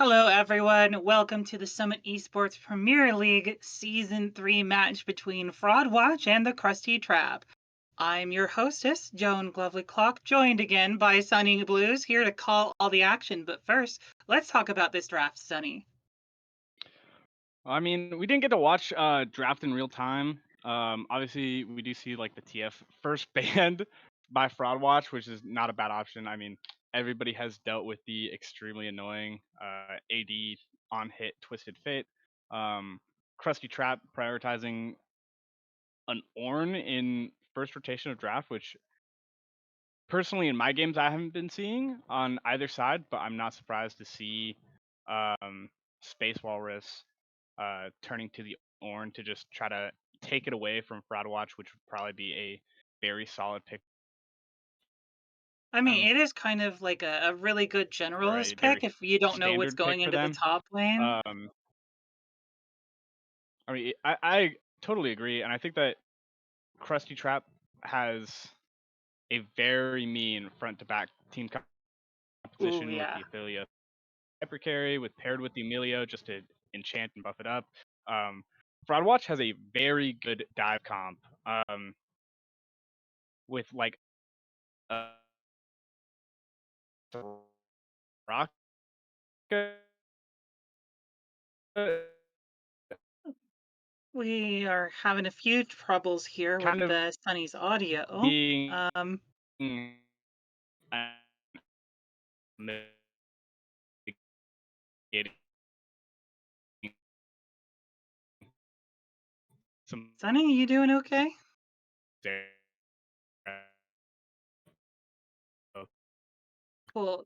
Hello, everyone. Welcome to the Summit Esports Premier League Season 3 match between Fraud Watch and the Krusty Trap. I'm your hostess, Joan Glovely Clock, joined again by Sunny Blues, here to call all the action. But first, let's talk about this draft, Sunny. I mean, we didn't get to watch draft in real time. Obviously, we do see like the TF first banned by Fraud Watch, which is not a bad option. I mean, everybody has dealt with the extremely annoying AD on hit Twisted Fate. Krusty Trap prioritizing an Ornn in first rotation of draft, which personally in my games I haven't been seeing on either side, but I'm not surprised to see Space Walrus turning to the Ornn to just try to take it away from Fraud Watch, which would probably be a very solid pick I for mean, them, it is kind of like a really good or a generalist very pick if you don't know what's standard pick going for into the them. top lane. Um, I mean, I totally agree, and I think that Krusty Trap has a very mean front to back team Ooh, composition with yeah. the Athelia Hyper Carry, with paired with the Emilio just to enchant and buff it up. Um, Fraud Watch has a very good dive comp with like a rocket We are having a few troubles here with kind of Sunny's audio. being Um, mitigating some Sunny, you doing okay? Cool.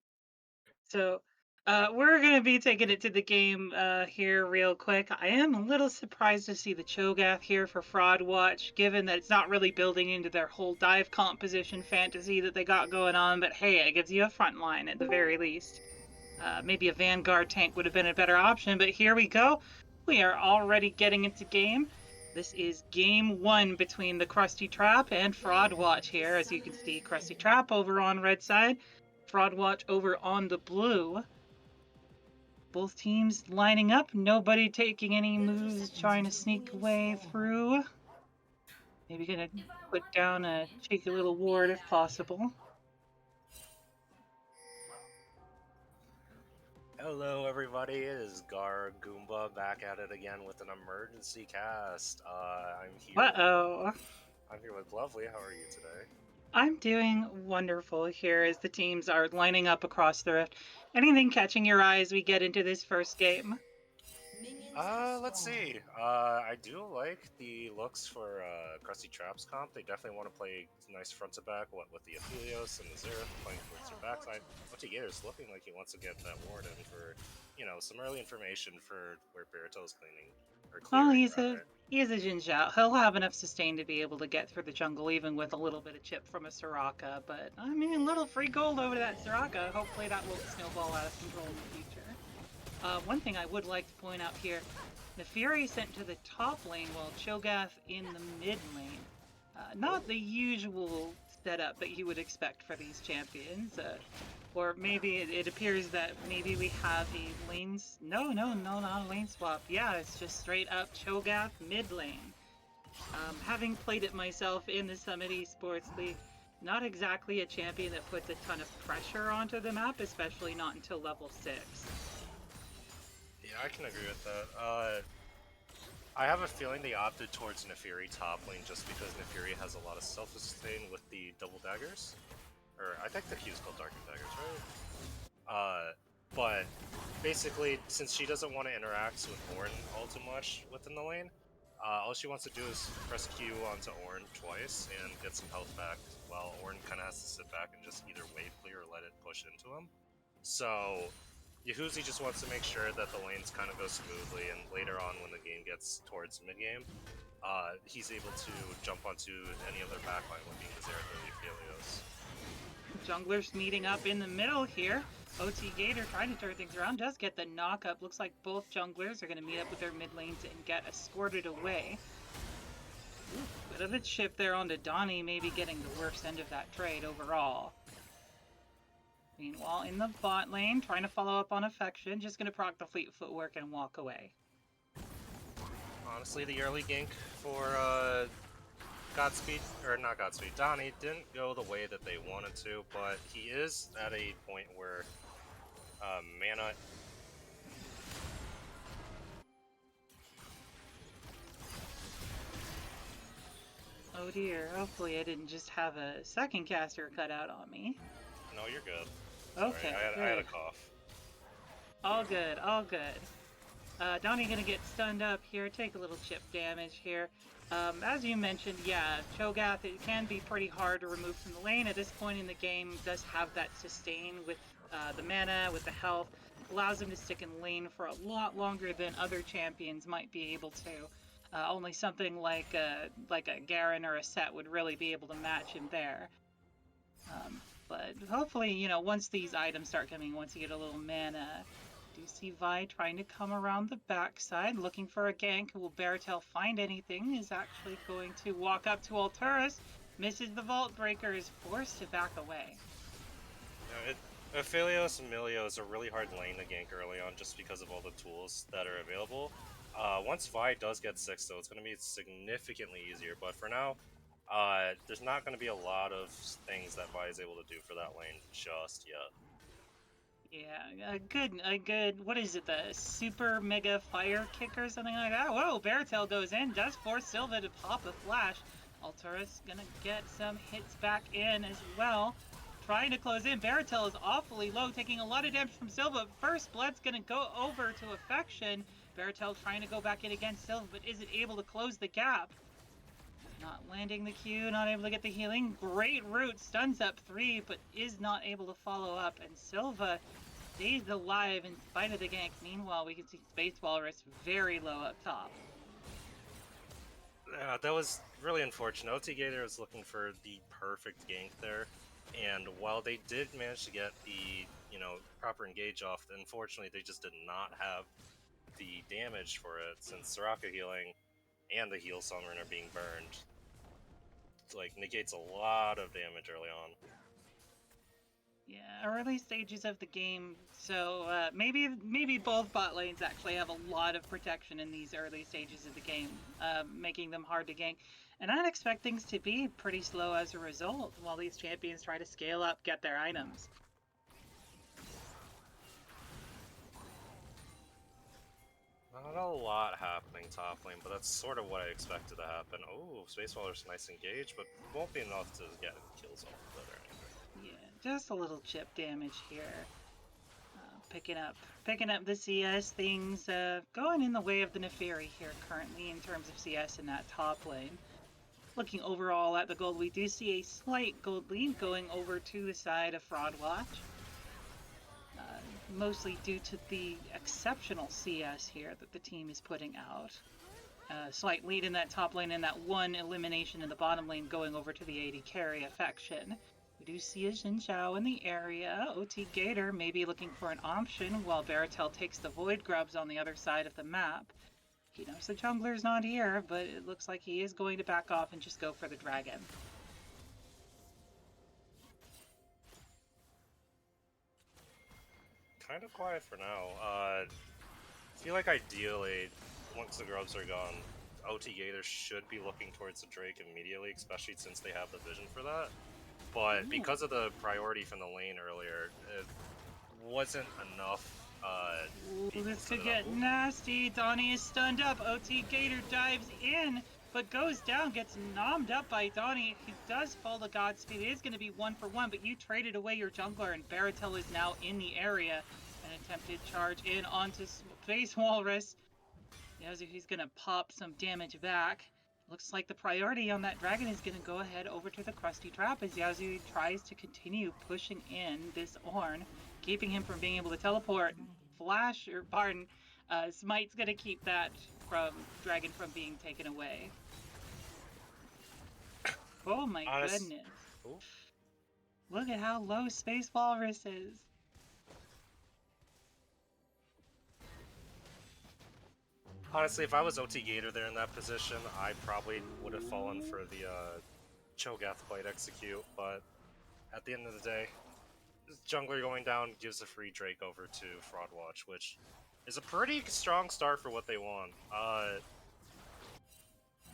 So, we're gonna be taking it to the game here real quick. I am a little surprised to see the Cho'Gath here for Fraud Watch, given that it's not really building into their whole dive composition fantasy that they got going on. But hey, it gives you a front line at the very least. Maybe a Vanguard tank would have been a better option, but here we go. We are already getting into game. This is game one between the Krusty Trap and Fraud Watch here. As you can see, Krusty Trap over on red side, Fraud Watch over on the blue. Both teams lining up, nobody taking any moves, trying to sneak away through. Maybe gonna put down a cheeky little ward if possible. Hello, everybody. It is Gar Goomba back at it again with an emergency cast. Uh-oh. I'm here with Lovely. How are you today? I'm doing wonderful here as the teams are lining up across the rift. Anything catching your eye as we get into this first game? Let's see. I do like the looks for Krusty Trap's comp. They definitely want to play nice front to back. What with the Aphelios and the Xerath playing towards their backside. What he is looking like he wants to get that ward in for, some early information for where Birito's cleaning or Well, clearing rather. he's a Jinzhou. He'll have enough sustain to be able to get through the jungle even with a little bit of chip from a Soraka. But I mean, a little free gold over that Soraka. Hopefully that won't snowball out of control in the future. One thing I would like to point out here, the Fury sent to the top lane while Cho'Gath in the mid lane. Not the usual setup that you would expect for these champions. Or maybe it appears that maybe we have a lanes. No, not a lane swap. Yeah, it's just straight up Cho'Gath mid lane. Having played it myself in the Summit Esports League, not exactly a champion that puts a ton of pressure onto the map, especially not until level 6. Yeah, I can agree with that. I have a feeling they opted towards Nefiri top lane just because Nefiri has a lot of self-sustain with the double daggers. Or, I think the Q is called Darkened Daggers, right? But basically, since she doesn't want to interact with Ornn all too much within the lane, all she wants to do is press Q onto Ornn twice and get some health back, while Ornn kind of has to sit back and just either wave clear or let it push into him. So, Yahuzi just wants to make sure that the lanes kind of go smoothly, and later on when the game gets towards mid-game, he's able to jump onto any other backline, one being the Xerath or the Aphelios. Junglers meeting up in the middle here. OT Gator trying to turn things around, does get the knock up. Looks like both junglers are going to meet up with their mid lanes and get escorted away. Ooh, bit of a chip there onto Donnie, maybe getting the worst end of that trade overall. Meanwhile, in the bot lane, trying to follow up on affection, just gonna proc the fleet footwork and walk away. Honestly, the early gank for Godspeed, or not Godspeed, Donnie didn't go the way that they wanted to, but he is at a point where mana. Oh dear, hopefully I didn't just have a second caster cut out on me. No, you're good. Sorry, Okay, I had a good. cough. All good, all good. Donnie gonna get stunned up here, take a little chip damage here. As you mentioned, yeah, Cho'Gath, it can be pretty hard to remove from the lane. At this point in the game, does have that sustain with the mana, with the health, allows him to stick in lane for a lot longer than other champions might be able to. Only something like a Garen or a Set would really be able to match him there. But hopefully, you know, once these items start coming, once you get a little mana, do see Vi trying to come around the backside, looking for a gank. Will Baratel find anything? Is actually going to walk up to Alturas, misses the Vault Breaker, is forced to back away. You know, Aphelios and Milio is a really hard lane to gank early on just because of all the tools that are available. Once Vi does get 6, though, it's going to be significantly easier, but for now, there's not going to be a lot of things that Vi is able to do for that lane just yet. Yeah, a good, what is it, the super mega fire kick or something like that? Whoa, Baratel goes in, does force Silva to pop a flash. Alturas gonna get some hits back in as well. Trying to close in, Baratel is awfully low, taking a lot of damage from Silva. First Blood's gonna go over to Affection. Baratel trying to go back in against Silva, but isn't able to close the gap. Not landing the Q, not able to get the healing. Great root, stuns up 3, but is not able to follow up. And Silva stays alive in spite of the gank. Meanwhile, we can see Space Walrus very low up top. That was really unfortunate. OT Gator was looking for the perfect gank there, and while they did manage to get the proper engage off, unfortunately they just did not have the damage for it, since Soraka healing and the heal summon are being burned. Like, negates a lot of damage early on. Yeah, early stages of the game, so maybe both bot lanes actually have a lot of protection in these early stages of the game, making them hard to gank. And I'd expect things to be pretty slow as a result while these champions try to scale up, get their items. Not a lot happening top lane, but that's sort of what I expected to happen. Oh, Space Waller's nice engage, but won't be enough to get kills off of it or anything. Yeah, just a little chip damage here. Picking up the CS, things going in the way of the Neferi here currently in terms of CS in that top lane. Looking overall at the gold, we do see a slight gold lead going over to the side of Fraud Watch. Mostly due to the exceptional CS here that the team is putting out. Slight lead in that top lane and that one elimination in the bottom lane going over to the AD carry Affection. We do see a Xin Zhao in the area. OT Gator maybe looking for an option while Baratel takes the Void Grubs on the other side of the map. He knows the jungler's not here, but it looks like he is going to back off and just go for the dragon. Kind of quiet for now. I feel like ideally, once the grubs are gone, OT Gator should be looking towards the Drake immediately, especially since they have the vision for that. But because of the priority from the lane earlier, it wasn't enough. This could get nasty. Donnie is stunned up. OT Gator dives in, but goes down, gets nommed up by Donnie. He does fall to Godspeed. It is going to be 1-for-1, but you traded away your jungler, and Baratel is now in the area. An attempted charge in onto Space Walrus. Yasuhi's going to pop some damage back. Looks like the priority on that dragon is going to go ahead over to the Krusty Trap as Yasuhi tries to continue pushing in this Ornn, keeping him from being able to teleport. Smite's going to keep that dragon from being taken away. Oh my goodness. Ooh. Look at how low Space Walrus is. Honestly, if I was OT Gator there in that position, I probably would have fallen for the Cho'Gath Bite Execute, but at the end of the day, jungler going down gives a free Drake over to Fraud Watch, which is a pretty strong start for what they want.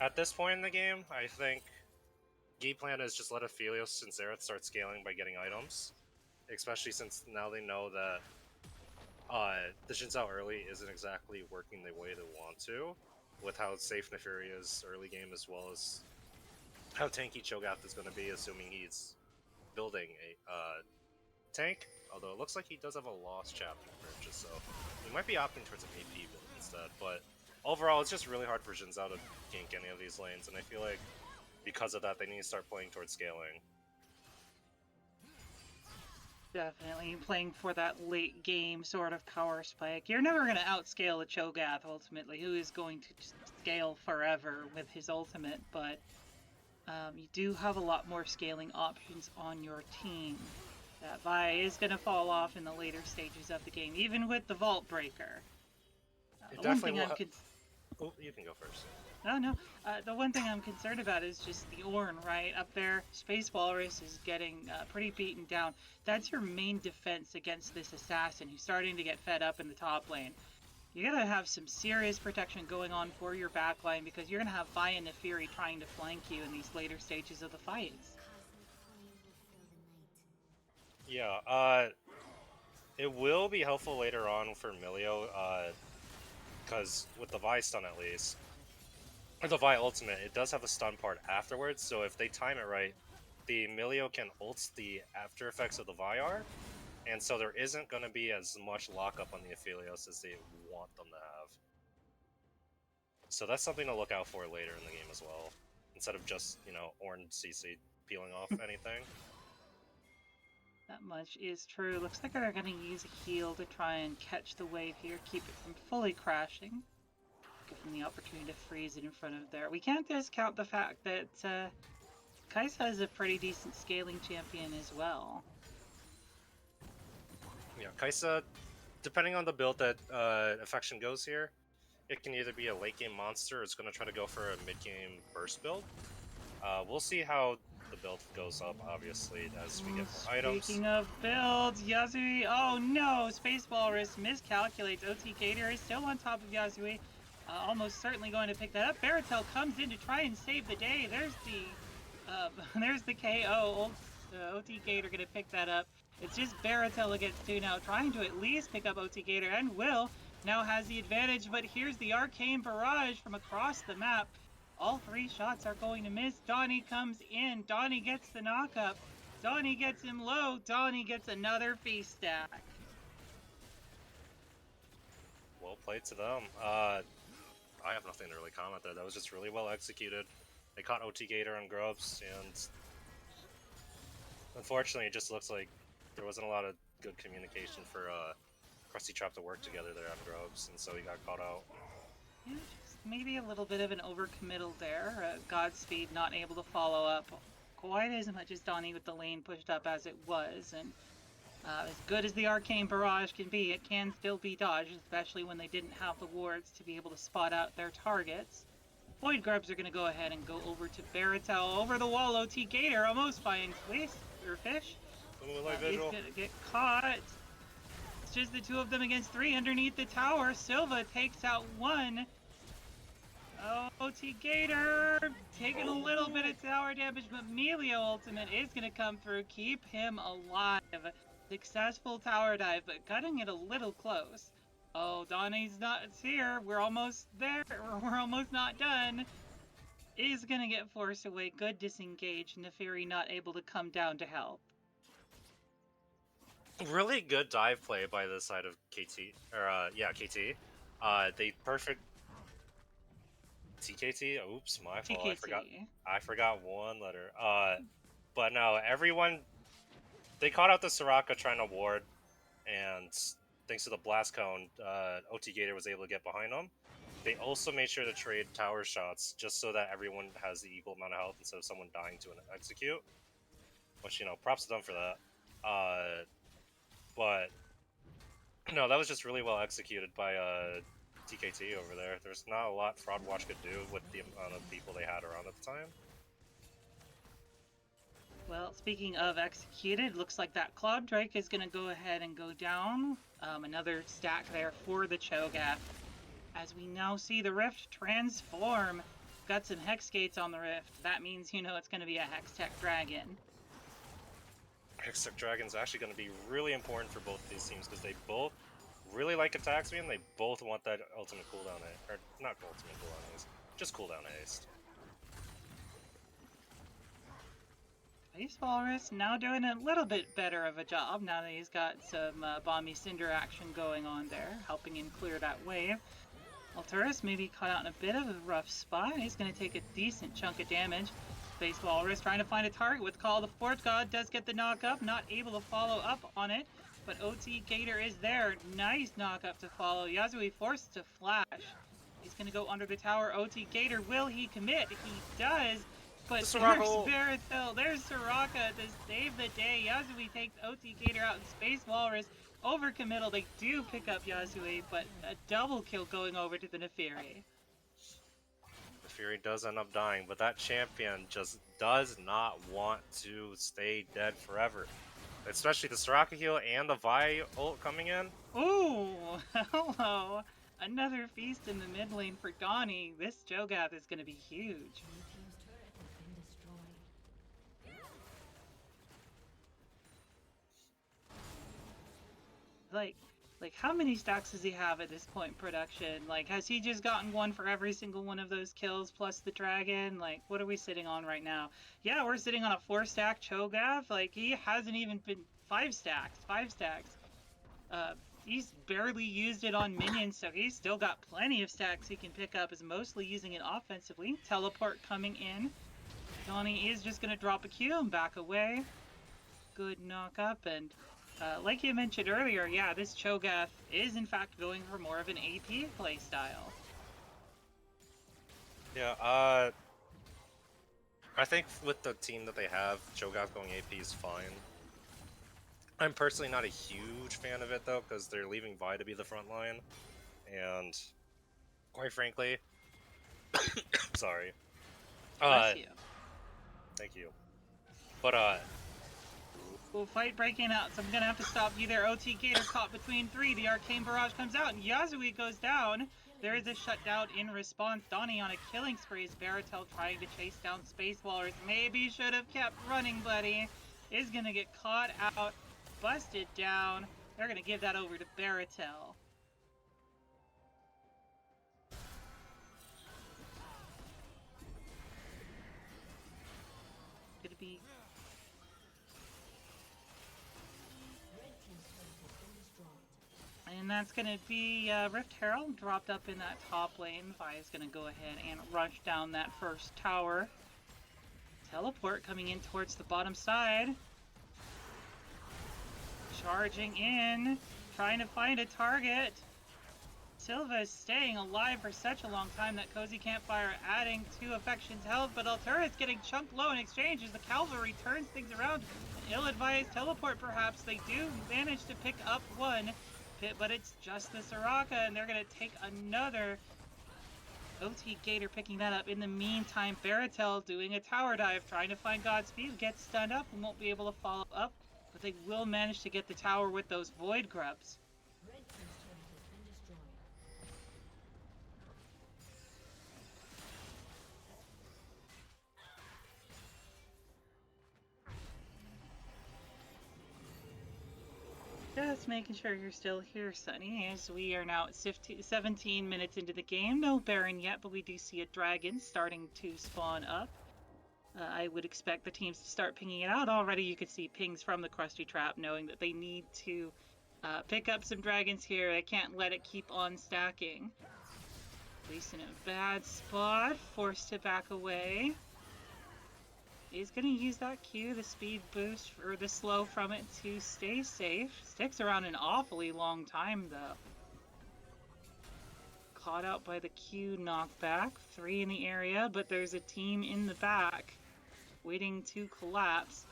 At this point in the game, I think game plan is just let Aphelios and Xerath start scaling by getting items, especially since now they know that the Xin Zhao early isn't exactly working the way they want to, with how safe Neferi is early game as well as how tanky Cho'Gath is going to be, assuming he's building a tank. Although it looks like he does have a lost chapter purchase, so he might be opting towards an AP build instead. But overall, it's just really hard for Xin Zhao to gank any of these lanes, and I feel like because of that, they need to start playing towards scaling. Definitely playing for that late game sort of power spike. You're never going to outscale a Cho'Gath ultimately, who is going to just scale forever with his ultimate, but you do have a lot more scaling options on your team. That Vi is going to fall off in the later stages of the game, even with the Vault Breaker. The one thing oh, you can go first. No. The one thing I'm concerned about is just the Ornn, right? Up there, Space Walrus is getting pretty beaten down. That's your main defense against this assassin who's starting to get fed up in the top lane. You gotta have some serious protection going on for your backline because you're gonna have Vi and Neferi trying to flank you in these later stages of the fights. Yeah, it will be helpful later on for Milio, because with the Vi stun at least, or the Vi ultimate, it does have a stun part afterwards, so if they time it right, the Milio can ult the after effects of the Vi are, and so there isn't going to be as much lockup on the Aphelios as they want them to have. So that's something to look out for later in the game as well, instead of just, Ornn CC peeling off anything. That much is true. Looks like they're going to use a heal to try and catch the wave here, keep it from fully crashing. Give them the opportunity to freeze it in front of there. We can't discount the fact that Kai'Sa is a pretty decent scaling champion as well. Yeah, Kai'Sa, depending on the build that Affection goes here, it can either be a late game monster or it's going to try to go for a mid game burst build. We'll see how the build goes up, obviously, as we get more items. Speaking of builds, Yasui, oh no, Space Walrus miscalculates. OT Gator is still on top of Yasui, almost certainly going to pick that up. Baratel comes in to try and save the day. There's the KO. OT Gator going to pick that up. It's just Baratel against 2 now, trying to at least pick up OT Gator, and Will now has the advantage, but here's the Arcane Barrage from across the map. All 3 shots are going to miss. Donnie comes in. Donnie gets the knockup. Donnie gets him low. Donnie gets another feast stack. Well played to them. I have nothing to really comment there. That was just really well executed. They caught OT Gator and Grubs, and unfortunately, it just looks like there wasn't a lot of good communication for Krusty Trap to work together there on Grubs, and so he got caught out. Yeah, just maybe a little bit of an overcommittal there. Godspeed not able to follow up quite as much as Donnie with the lane pushed up as it was, and as good as the Arcane Barrage can be, it can still be dodged, especially when they didn't have the wards to be able to spot out their targets. Void Grubs are going to go ahead and go over to Baratel. Over the wall, OT Gator almost finds Fish. He's going to get caught. It's just the 2 of them against 3 underneath the tower. Silva takes out 1. Oh, OT Gator taking a little bit of tower damage, but Melio ultimate is going to come through, keep him alive. Successful tower dive, but cutting it a little close. Oh, Donnie's not here. We're almost there. We're almost not done. Is going to get forced away. Good disengage. Neferi not able to come down to help. Really good dive play by the side of KT. KT. They perfect TKT. Oops, my fault. TKT. I forgot one letter. But no, everyone. They caught out the Soraka trying to ward, and thanks to the blast cone, OT Gator was able to get behind them. They also made sure to trade tower shots just so that everyone has the equal amount of health instead of someone dying to an execute. Which, props to them for that. But no, that was just really well executed by TKT over there. There's not a lot Fraudwatch could do with the amount of people they had around at the time. Well, speaking of executed, looks like that Cloud Drake is going to go ahead and go down. Another stack there for the Cho'Gath. As we now see the Rift transform. Got some Hex Gates on the Rift. That means, you know, it's going to be a Hextech Dragon. Hextech Dragon's actually going to be really important for both of these teams because they both really like attack speed and they both want that ultimate cooldown, or not ultimate cooldown haste, just cooldown haste. Space Walrus now doing a little bit better of a job now that he's got some Bomby Cinder action going on there, helping him clear that wave. Alturas maybe caught out in a bit of a rough spot. He's going to take a decent chunk of damage. Space Walrus trying to find a target with Call of the Fort God, does get the knock up, not able to follow up on it, but OT Gator is there. Nice knock up to follow. Yasui forced to flash. He's going to go under the tower. OT Gator, will he commit? He does. But there's Baratel, there's Soraka to save the day. Yasui takes OT Gator out in Space Walrus. Overcommittal, they do pick up Yasui, but a double kill going over to the Nefiri. Nefiri does end up dying, but that champion just does not want to stay dead forever. Especially the Soraka heal and the Vi ult coming in. Ooh, hello. Another feast in the mid lane for Donnie. This Cho'Gath is going to be huge. Like how many stacks does he have at this point in production? Like, has he just gotten one for every single one of those kills plus the dragon? Like, what are we sitting on right now? Yeah, we're sitting on a 4-stack Cho'Gath. Like, he hasn't even been 5 stacks. He's barely used it on minions, so he's still got plenty of stacks he can pick up, is mostly using it offensively. Teleport coming in. Donnie is just going to drop a Q and back away. Good knock up, and like you mentioned earlier, yeah, this Cho'Gath is in fact going for more of an AP playstyle. Yeah, I think with the team that they have, Cho'Gath going AP is fine. I'm personally not a huge fan of it though, because they're leaving Vi to be the front line, and quite frankly, sorry. Bless you. Thank you. But Cool fight breaking out, so I'm gonna have to stop you there. OT Gator caught between 3. The Arcane Barrage comes out, and Yasui goes down. There is a shutdown in response. Donnie on a killing spree. Baratel trying to chase down Space Walrus. Maybe should have kept running, buddy. Is gonna get caught out, busted down. They're gonna give that over to Baratel. Gonna be and that's going to be Rift Herald dropped up in that top lane. Vi is going to go ahead and rush down that first tower. Teleport coming in towards the bottom side. Charging in, trying to find a target. Silva is staying alive for such a long time that Cozy Campfire adding to Affection's health, but Altura is getting chunked low in exchange as the Cavalry turns things around. An ill-advised teleport perhaps. They do manage to pick up one. But it's just the Soraka, and they're going to take another. OT Gator picking that up. In the meantime, Baratel doing a tower dive, trying to find Godspeed, gets stunned up and won't be able to follow up, but they will manage to get the tower with those Void Grubs. Just making sure you're still here, Sunny, as we are now at 17 minutes into the game. No Baron yet, but we do see a dragon starting to spawn up. I would expect the teams to start pinging it out. Already you could see pings from the Krusty Trap, knowing that they need to pick up some dragons here. They can't let it keep on stacking. At least in a bad spot, forced to back away. He's going to use that Q, the speed boost, or the slow from it to stay safe. Sticks around an awfully long time, though. Caught out by the Q knockback. 3 in the area, but there's a team in the back waiting to collapse.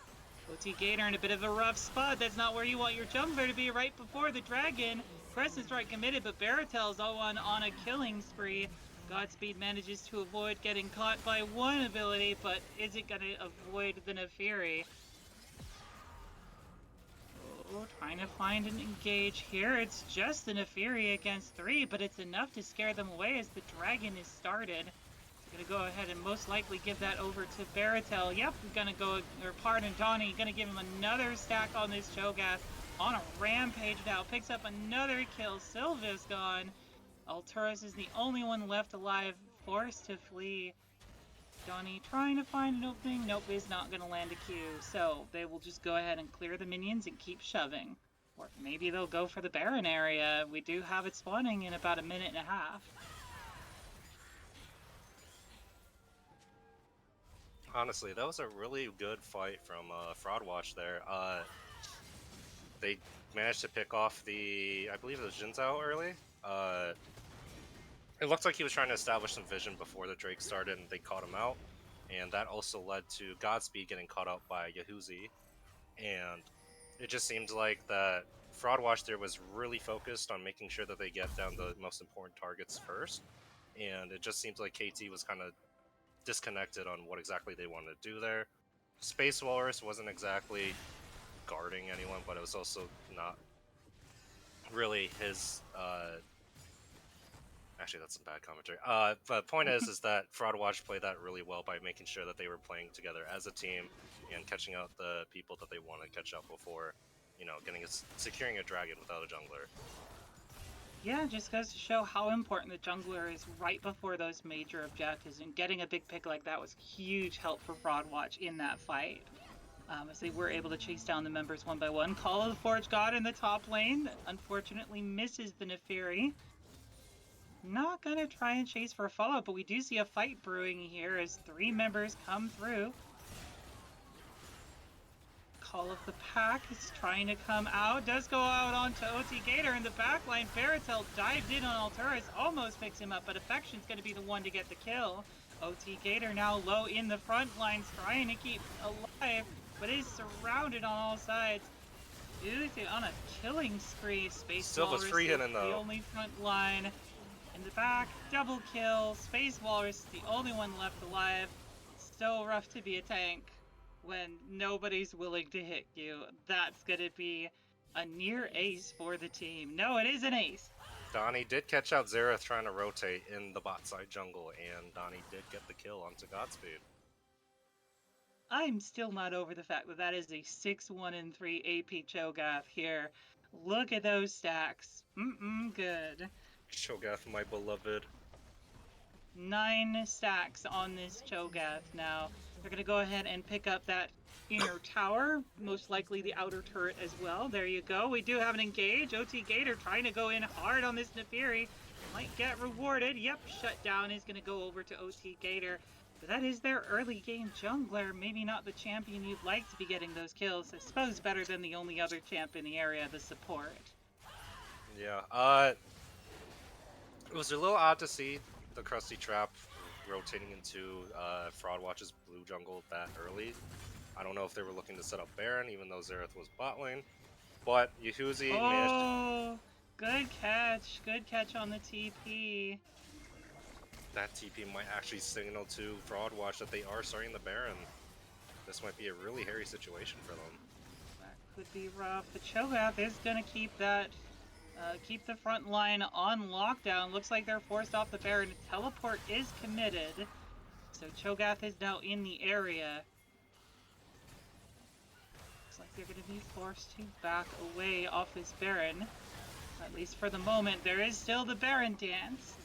OT Gator in a bit of a rough spot. That's not where you want your jungler to be right before the dragon. Crescent Strike committed, but Baratel's on a killing spree. Godspeed manages to avoid getting caught by one ability, but is it going to avoid the Nefiri? Oh, trying to find an engage here. It's just an Neferi against 3, but it's enough to scare them away as the dragon is started. They're gonna go ahead and most likely give that over to Baratel. Yep, gonna go, or pardon, Donnie, gonna give him another stack on this Cho'Gath on a rampage now. Picks up another kill. Sylva's gone. Alturas is the only one left alive, forced to flee. Donnie trying to find an opening. Nope, is not going to land a Q. So they will just go ahead and clear the minions and keep shoving. Or maybe they'll go for the Baron area. We do have it spawning in about a minute and a half. Honestly, that was a really good fight from Fraud Watch there. They managed to pick off the, I believe it was Jinzao early. It looked like he was trying to establish some vision before the Drake started, and they caught him out. And that also led to Godspeed getting caught out by Yahuzi. And it just seemed like that Fraud Watch there was really focused on making sure that they get down the most important targets first. And it just seems like KT was kind of disconnected on what exactly they wanted to do there. Space Walrus wasn't exactly guarding anyone, but it was also not really his. Actually, that's some bad commentary. But the point is that Fraud Watch played that really well by making sure that they were playing together as a team and catching out the people that they want to catch up before, securing a dragon without a jungler. Yeah, just goes to show how important the jungler is right before those major objectives, and getting a big pick like that was huge help for Fraud Watch in that fight. As they were able to chase down the members one by one. Call of the Forge God in the top lane, unfortunately misses the Neferi. Not gonna try and chase for a follow-up, but we do see a fight brewing here as 3 members come through. Call of the Pack is trying to come out, does go out onto OT Gator in the backline. Baratel dived in on Alturas, almost picks him up, but Affection's gonna be the one to get the kill. OT Gator now low in the front lines, trying to keep alive, but is surrounded on all sides. Uzi on a killing spree. Space Silva's Walrus free is hitting the though. only front line. In the back, double kill. Space Walrus is the only one left alive. So rough to be a tank when nobody's willing to hit you. That's gonna be a near ace for the team. No, it is an ace. Donnie did catch out Xerath trying to rotate in the bot side jungle, and Donnie did get the kill onto Godspeed. I'm still not over the fact that that is a 6-1-3 AP Cho'Gath here. Look at those stacks. Good. Cho'Gath, my beloved. 9 stacks on this Cho'Gath now. They're going to go ahead and pick up that inner tower, most likely the outer turret as well. There you go. We do have an engage. OT Gator trying to go in hard on this Neferi. Might get rewarded. Yep, shutdown is going to go over to OT Gator. But that is their early game jungler. Maybe not the champion you'd like to be getting those kills. I suppose better than the only other champ in the area, the support. Yeah, it was a little odd to see the Krusty trap rotating into Fraud Watch's blue jungle that early. I don't know if they were looking to set up Baron, even though Xerath was bot lane. But Yahuzi managed to... Oh, good catch. Good catch on the TP. That TP might actually signal to Fraud Watch that they are starting the Baron. This might be a really hairy situation for them. That could be rough. The Cho'Gath is going to keep that, keep the front line on lockdown. Looks like they're forced off the Baron. Teleport is committed. So Cho'Gath is now in the area. Looks like they're going to be forced to back away off this Baron. At least for the moment, there is still the Baron dance.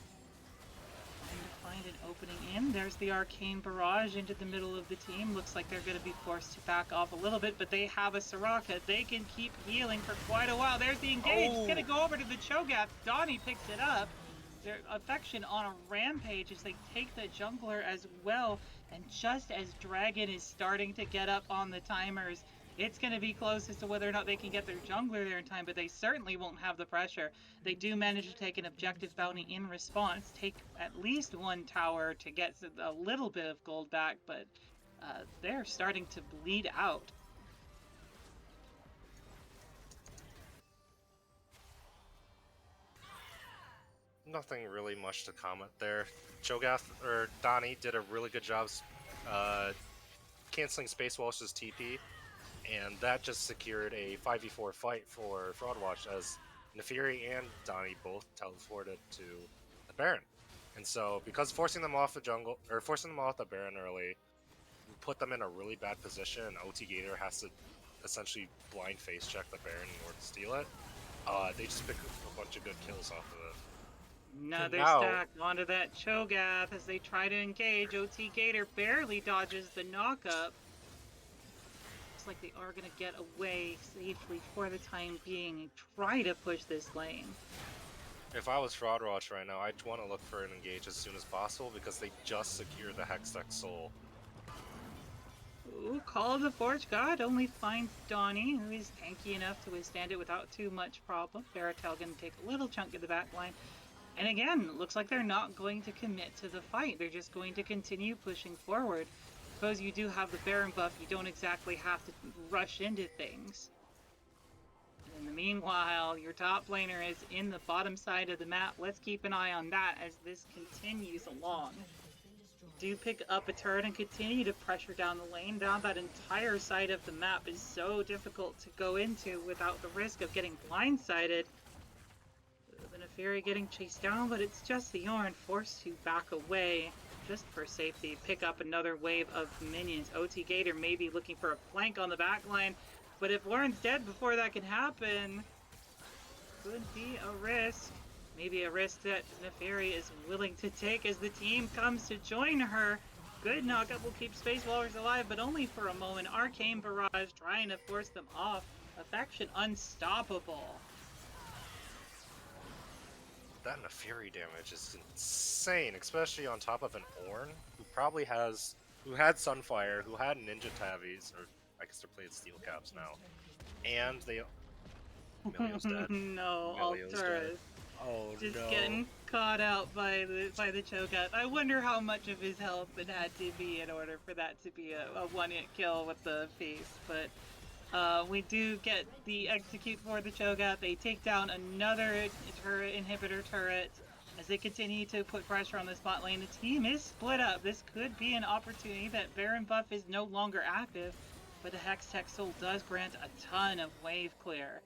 Trying to find an opening in. There's the Arcane Barrage into the middle of the team. Looks like they're going to be forced to back off a little bit, but they have a Soraka. They can keep healing for quite a while. There's the engage. It's going to go over to the Cho'Gath. Donnie picks it up. Their Affection on a rampage as they take the jungler as well. And just as Dragon is starting to get up on the timers, it's going to be close as to whether or not they can get their jungler there in time, but they certainly won't have the pressure. They do manage to take an objective bounty in response, take at least 1 tower to get a little bit of gold back, but they're starting to bleed out. Nothing really much to comment there. Cho'Gath, or Donnie, did a really good job canceling Space Walsh's TP and that just secured a 5v4 fight for Fraudwatch as Nefiri and Donnie both teleported to the Baron. And so, because forcing them off the jungle, or forcing them off the Baron early, put them in a really bad position, and OT Gator has to essentially blind face check the Baron in order to steal it. They just pick a bunch of good kills off of it. And Another now, stack onto that Cho'Gath as they try to engage. OT Gator barely dodges the knockup. Looks like they are going to get away safely for the time being and try to push this lane. if I was Fraudwatch right now, I'd want to look for an engage as soon as possible because they just secured the Hextech Soul. Ooh, Call of the Forge God only finds Donnie, who is tanky enough to withstand it without too much problem. Baratel going to take a little chunk of the back line. And again, looks like they're not going to commit to the fight. They're just going to continue pushing forward. Suppose you do have the Baron buff, you don't exactly have to rush into things. In the meanwhile, your top laner is in the bottom side of the map. Let's keep an eye on that as this continues along. Do pick up a turret and continue to pressure down the lane. Down that entire side of the map is so difficult to go into without the risk of getting blindsided. The Nefiri getting chased down, but it's just the Yorn forced to back away just for safety. Pick up another wave of minions. OT Gator may be looking for a flank on the back line, but if Lauren's dead before that can happen, could be a risk. Maybe a risk that Nefiri is willing to take as the team comes to join her. Good knockup will keep Space Walrus alive, but only for a moment. Arcane Barrage trying to force them off. Affection unstoppable. That Nefiri damage is insane, especially on top of an Ornn, who had Sunfire, who had Ninja Tavis, or I guess they're playing Steel Caps now, and Milio's dead. No, Milio's Altura dead. Oh just no. getting caught out by the Cho'Gath. I wonder how much of his health it had to be in order for that to be a one-hit kill with the face, but we do get the execute for the Cho'Gath. They take down another inhibitor turret as they continue to put pressure on the spot lane. The team is split up. This could be an opportunity that Baron buff is no longer active, but the Hextech Soul does grant a ton of wave clear.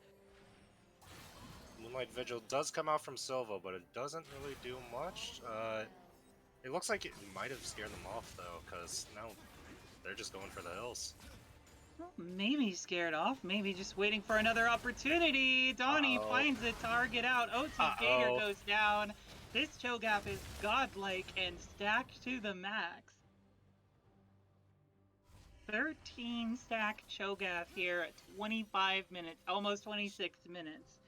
Moonlight Vigil does come out from Silva, but it doesn't really do much. It looks like it might have scared them off though, because now they're just going for the hills. Well, maybe scared off, maybe just waiting for another opportunity. Donnie finds the target out. OT Gator goes down. This Cho'Gath is godlike and stacked to the max. 13 stack Cho'Gath here at 25 minutes, almost 26 minutes.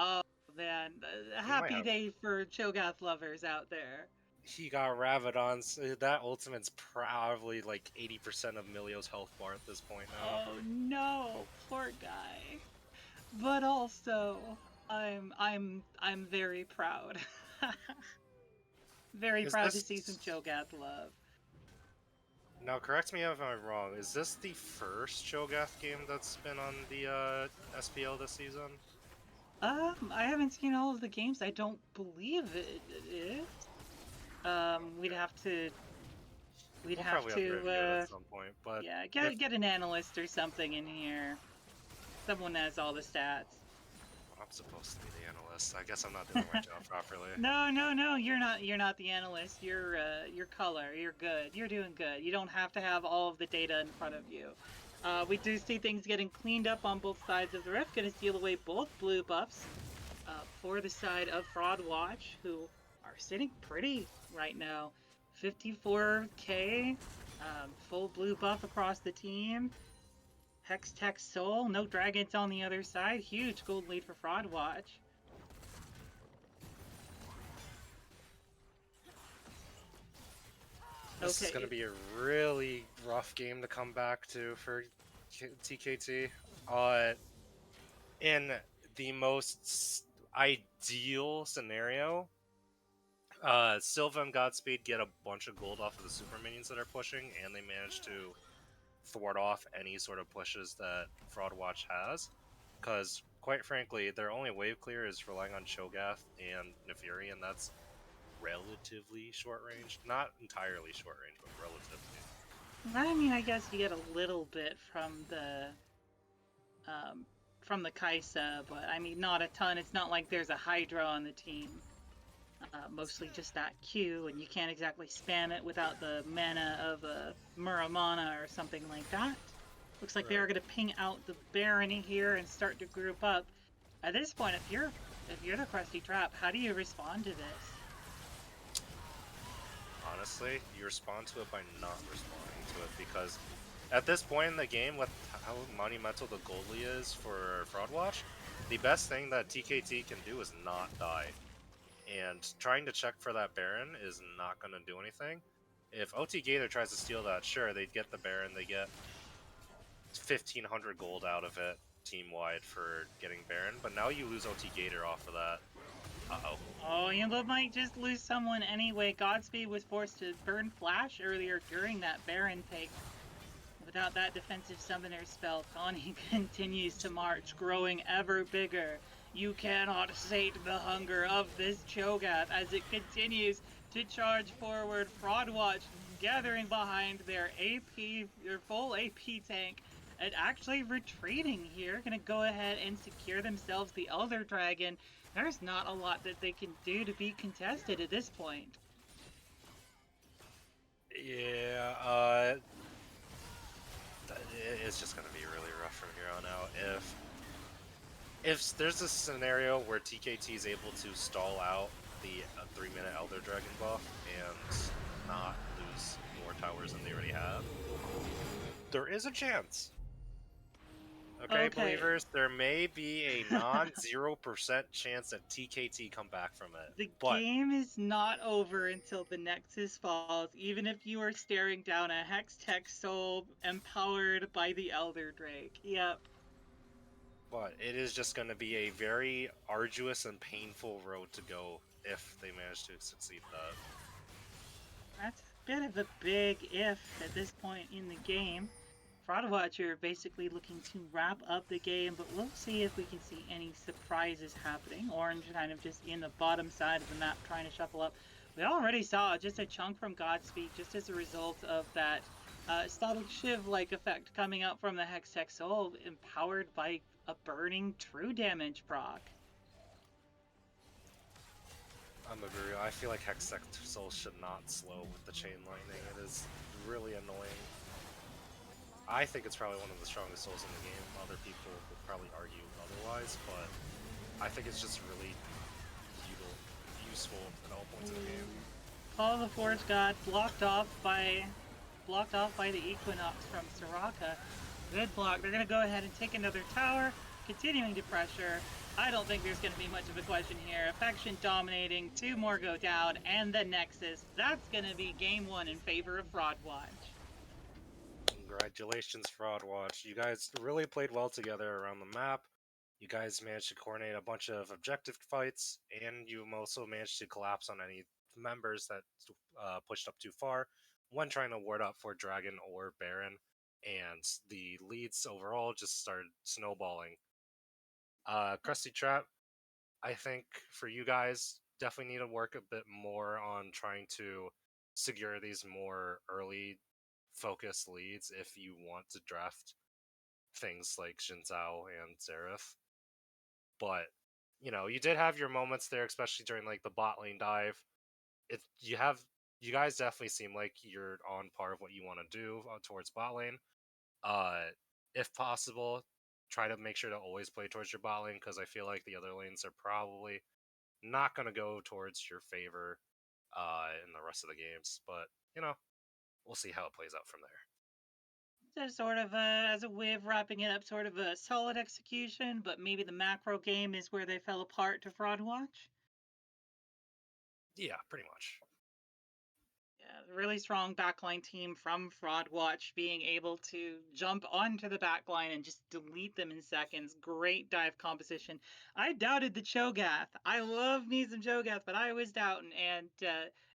Oh man, a happy day for Cho'Gath lovers out there. He got Ravadon, so that ultimate's probably like 80% of Milio's health bar at this point now. Oh no, poor guy. But also, I'm very proud. Very proud to see some Cho'Gath love. Now, correct me if I'm wrong. Is this the first Cho'Gath game that's been on the SPL this season? I haven't seen all of the games. I don't believe it is. We'd have to. We'd have to at some point, but yeah, get an analyst or something in here. Someone has all the stats. I'm supposed to be the analyst. I guess I'm not doing my job properly. No, you're not. You're not the analyst. You're color. You're good. You're doing good. You don't have to have all of the data in front of you. We do see things getting cleaned up on both sides of the rift. Gonna steal away both blue buffs for the side of Fraudwatch, who are sitting pretty right now. 54k, full blue buff across the team. Hextech Soul, no dragons on the other side. Huge gold lead for Fraudwatch. This is going to be a really rough game to come back to for TKT. In the most ideal scenario, Silva and Godspeed get a bunch of gold off of the super minions that are pushing, and they manage to thwart off any sort of pushes that Fraudwatch has. Because, quite frankly, their only wave clear is relying on Cho'Gath and Nefiri, and that's relatively short range. Not entirely short range, but relatively. I mean, I guess you get a little bit um, from the Kaisa, but I mean, not a ton. It's not like there's a Hydra on the team. Mostly just that Q, and you can't exactly spam it without the mana of a Muramana or something like that. Looks like they're Right. going to ping out the Barony here and start to group up. At this point, if you're the Krusty Trap, how do you respond to this? Honestly, you respond to it by not responding to it because at this point in the game, with how monumental the goalie is for Fraud Watch, the best thing that TKT can do is not die. And trying to check for that Baron is not going to do anything. If OT Gator tries to steal that, sure, they'd get the Baron, they get 1,500 gold out of it team-wide for getting Baron, but now you lose OT Gator off of that. Uh-oh. Oh, you might just lose someone anyway. Godspeed was forced to burn Flash earlier during that Baron take. Without that defensive summoner spell, Tawny continues to march, growing ever bigger. You cannot sate the hunger of this Cho'Gath as it continues to charge forward. Fraud Watch gathering behind their full AP tank, and actually retreating here. Gonna go ahead and secure themselves the Elder Dragon. There's not a lot that they can do to be contested at this point. Yeah, it's just gonna be really rough from here on out. If there's a scenario where TKT is able to stall out the 3-minute Elder Dragon buff and not lose more towers than they already have, there is a chance. Okay, Okay. believers, there may be a non-0% chance that TKT come back from it, The but game is not over until the Nexus falls, even if you are staring down a Hextech soul empowered by the Elder Drake. Yep. it is just going to be a very arduous and painful road to go if they manage to succeed that. That's a bit of a big if at this point in the game. Fraud Watcher basically looking to wrap up the game, but we'll see if we can see any surprises happening. Orange kind of just in the bottom side of the map trying to shuffle up. We already saw just a chunk from Godspeed just as a result of that Static Shiv-like effect coming out from the Hextech Soul, empowered by a burning true damage proc. I'm agree. I feel like Hextech Soul should not slow with the chain lightning. It is really annoying. I think it's probably one of the strongest souls in the game. Other people would probably argue otherwise, but I think it's just really useful at all points of the game. Call of the Forge God blocked off by the Equinox from Soraka. Good block. They're going to go ahead and take another tower, continuing to pressure. I don't think there's going to be much of a question here. Affection dominating, 2 more go down, and the Nexus. That's going to be game 1 in favor of Fraud Watch. Congratulations, Fraud Watch. You guys really played well together around the map. You guys managed to coordinate a bunch of objective fights, and you also managed to collapse on any members that pushed up too far when trying to ward up for Dragon or Baron, and the leads overall just started snowballing. Krusty Trap, I think for you guys, definitely need to work a bit more on trying to secure these more early focused leads if you want to draft things like Jinzhao and Xerath. But you did have your moments there, especially during like the bot lane dive. You guys definitely seem like you're on par of what you want to do towards bot lane. Uh, if possible, try to make sure to always play towards your bot lane because I feel like the other lanes are probably not going to go towards your favor in the rest of the games. But we'll see how it plays out from there. So sort of as a way of wrapping it up, sort of a solid execution, but maybe the macro game is where they fell apart to Fraud Watch. Yeah, pretty much. Yeah, really strong backline team from Fraud Watch being able to jump onto the backline and just delete them in seconds. Great dive composition. I doubted the Cho'Gath. I love me some Cho'Gath, but I was doubting, and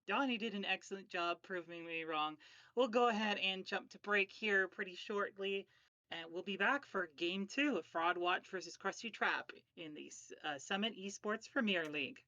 Donnie did an excellent job proving me wrong. We'll go ahead and jump to break here pretty shortly, and we'll be back for Game 2 of Fraud Watch versus Krusty Trap in the Summit Esports Premier League.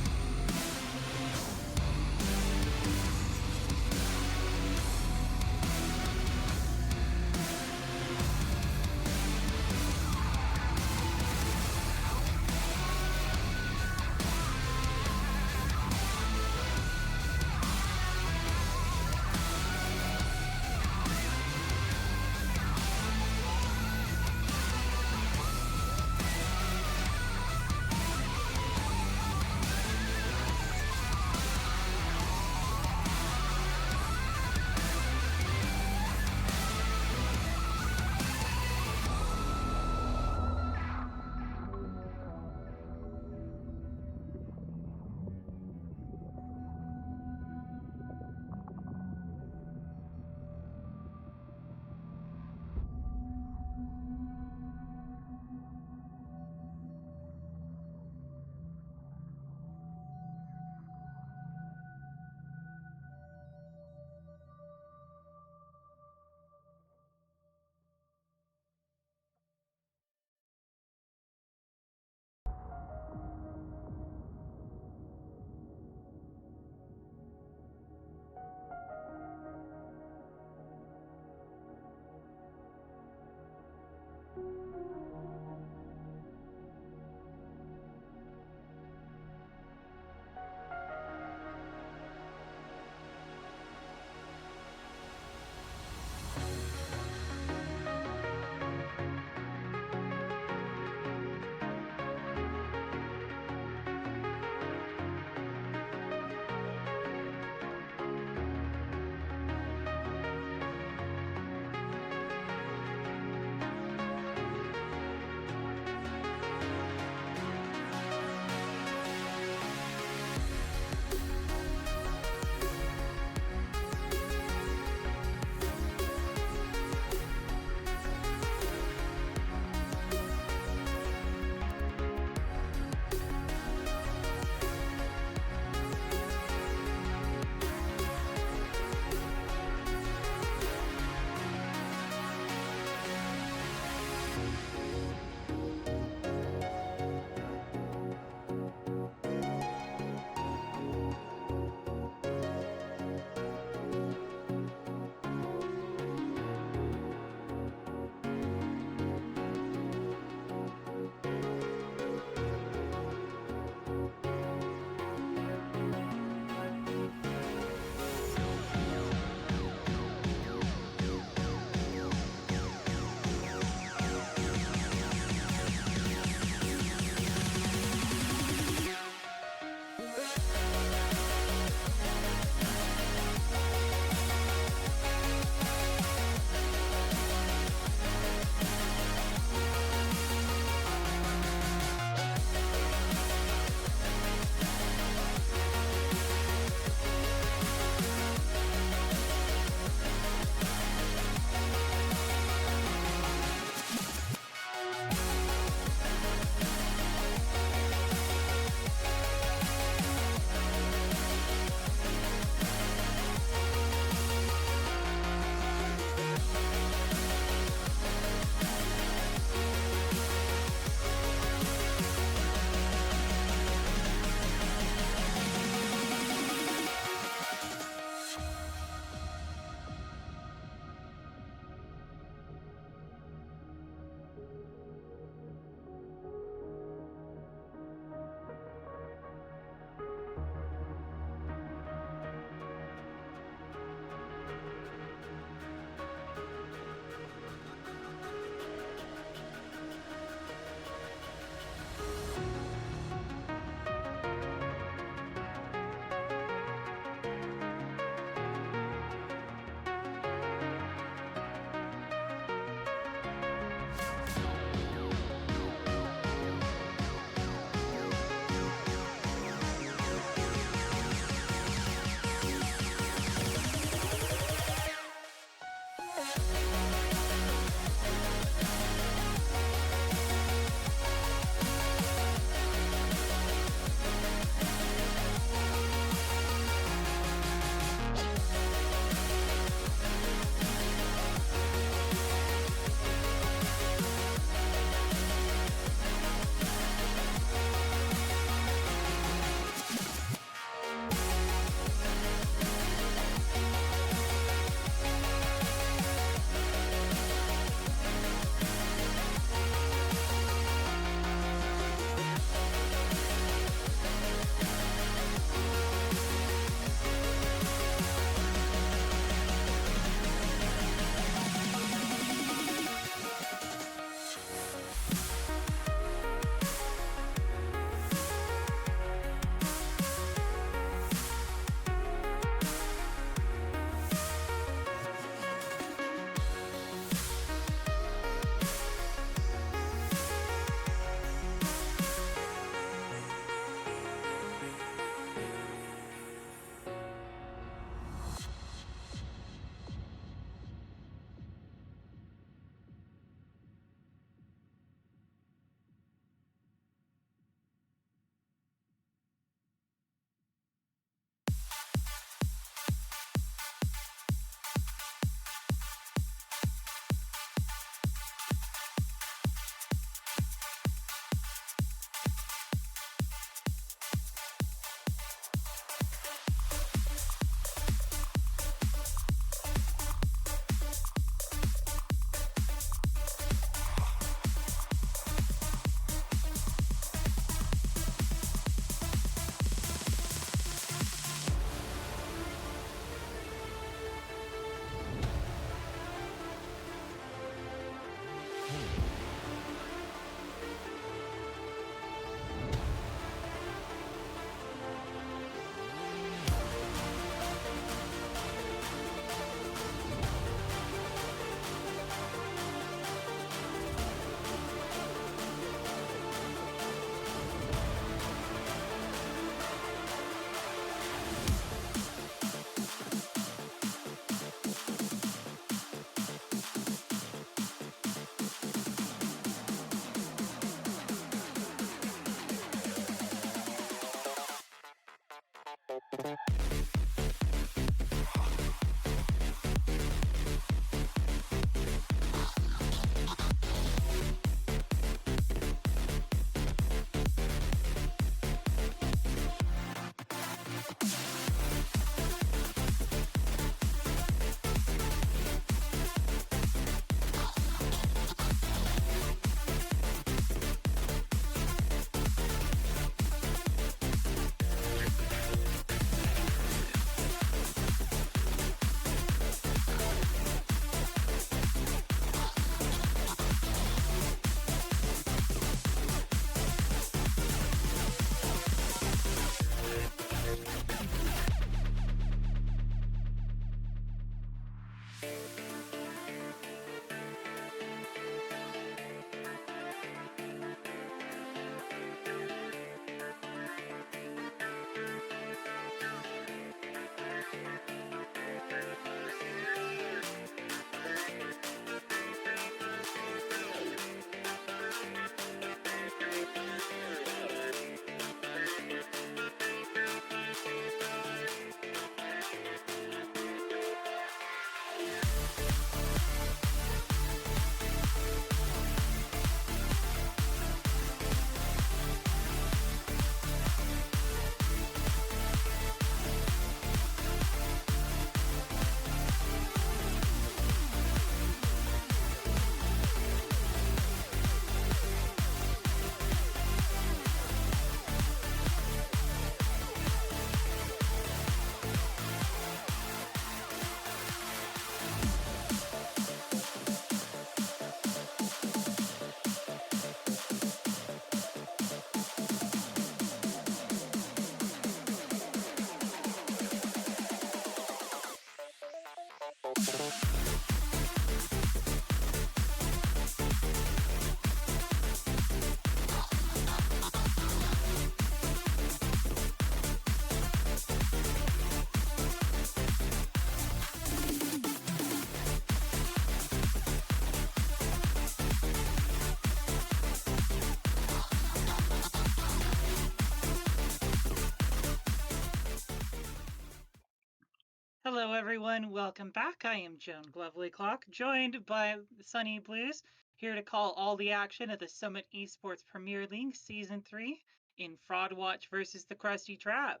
Hello, everyone. Welcome back. I am Joan Glovely Clock, joined by Sunny Blues, here to call all the action at the Summit Esports Premier League Season 3 in Fraud Watch versus the Krusty Trap.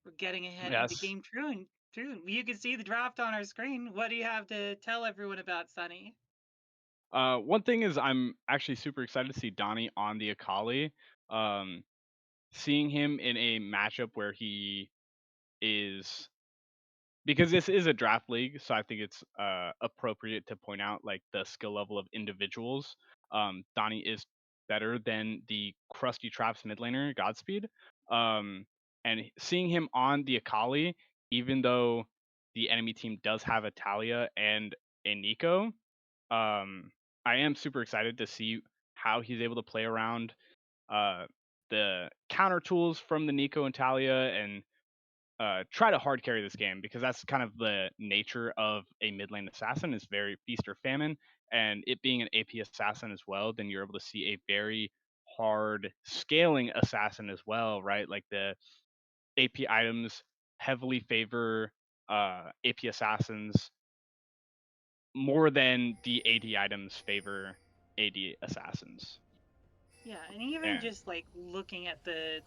We're getting ahead into Yes. Game True. You can see the draft on our screen. What do you have to tell everyone about, Sunny? One thing is I'm actually super excited to see Donnie on the Akali. Um, Seeing him in a matchup where he is, because this is a draft league, so I think it's appropriate to point out like the skill level of individuals. Donnie is better than the Krusty Traps mid laner Godspeed. And seeing him on the Akali, even though the enemy team does have a Talia and a Nico, I am super excited to see how he's able to play around uh, the counter tools from the Nico and Talia and try to hard carry this game, because that's kind of the nature of a mid lane assassin, is very feast or famine. And it being an AP assassin as well, then you're able to see a very hard scaling assassin as well, right? Like the AP items heavily favor AP assassins more than the AD items favor AD assassins. Yeah, and even And just like looking at the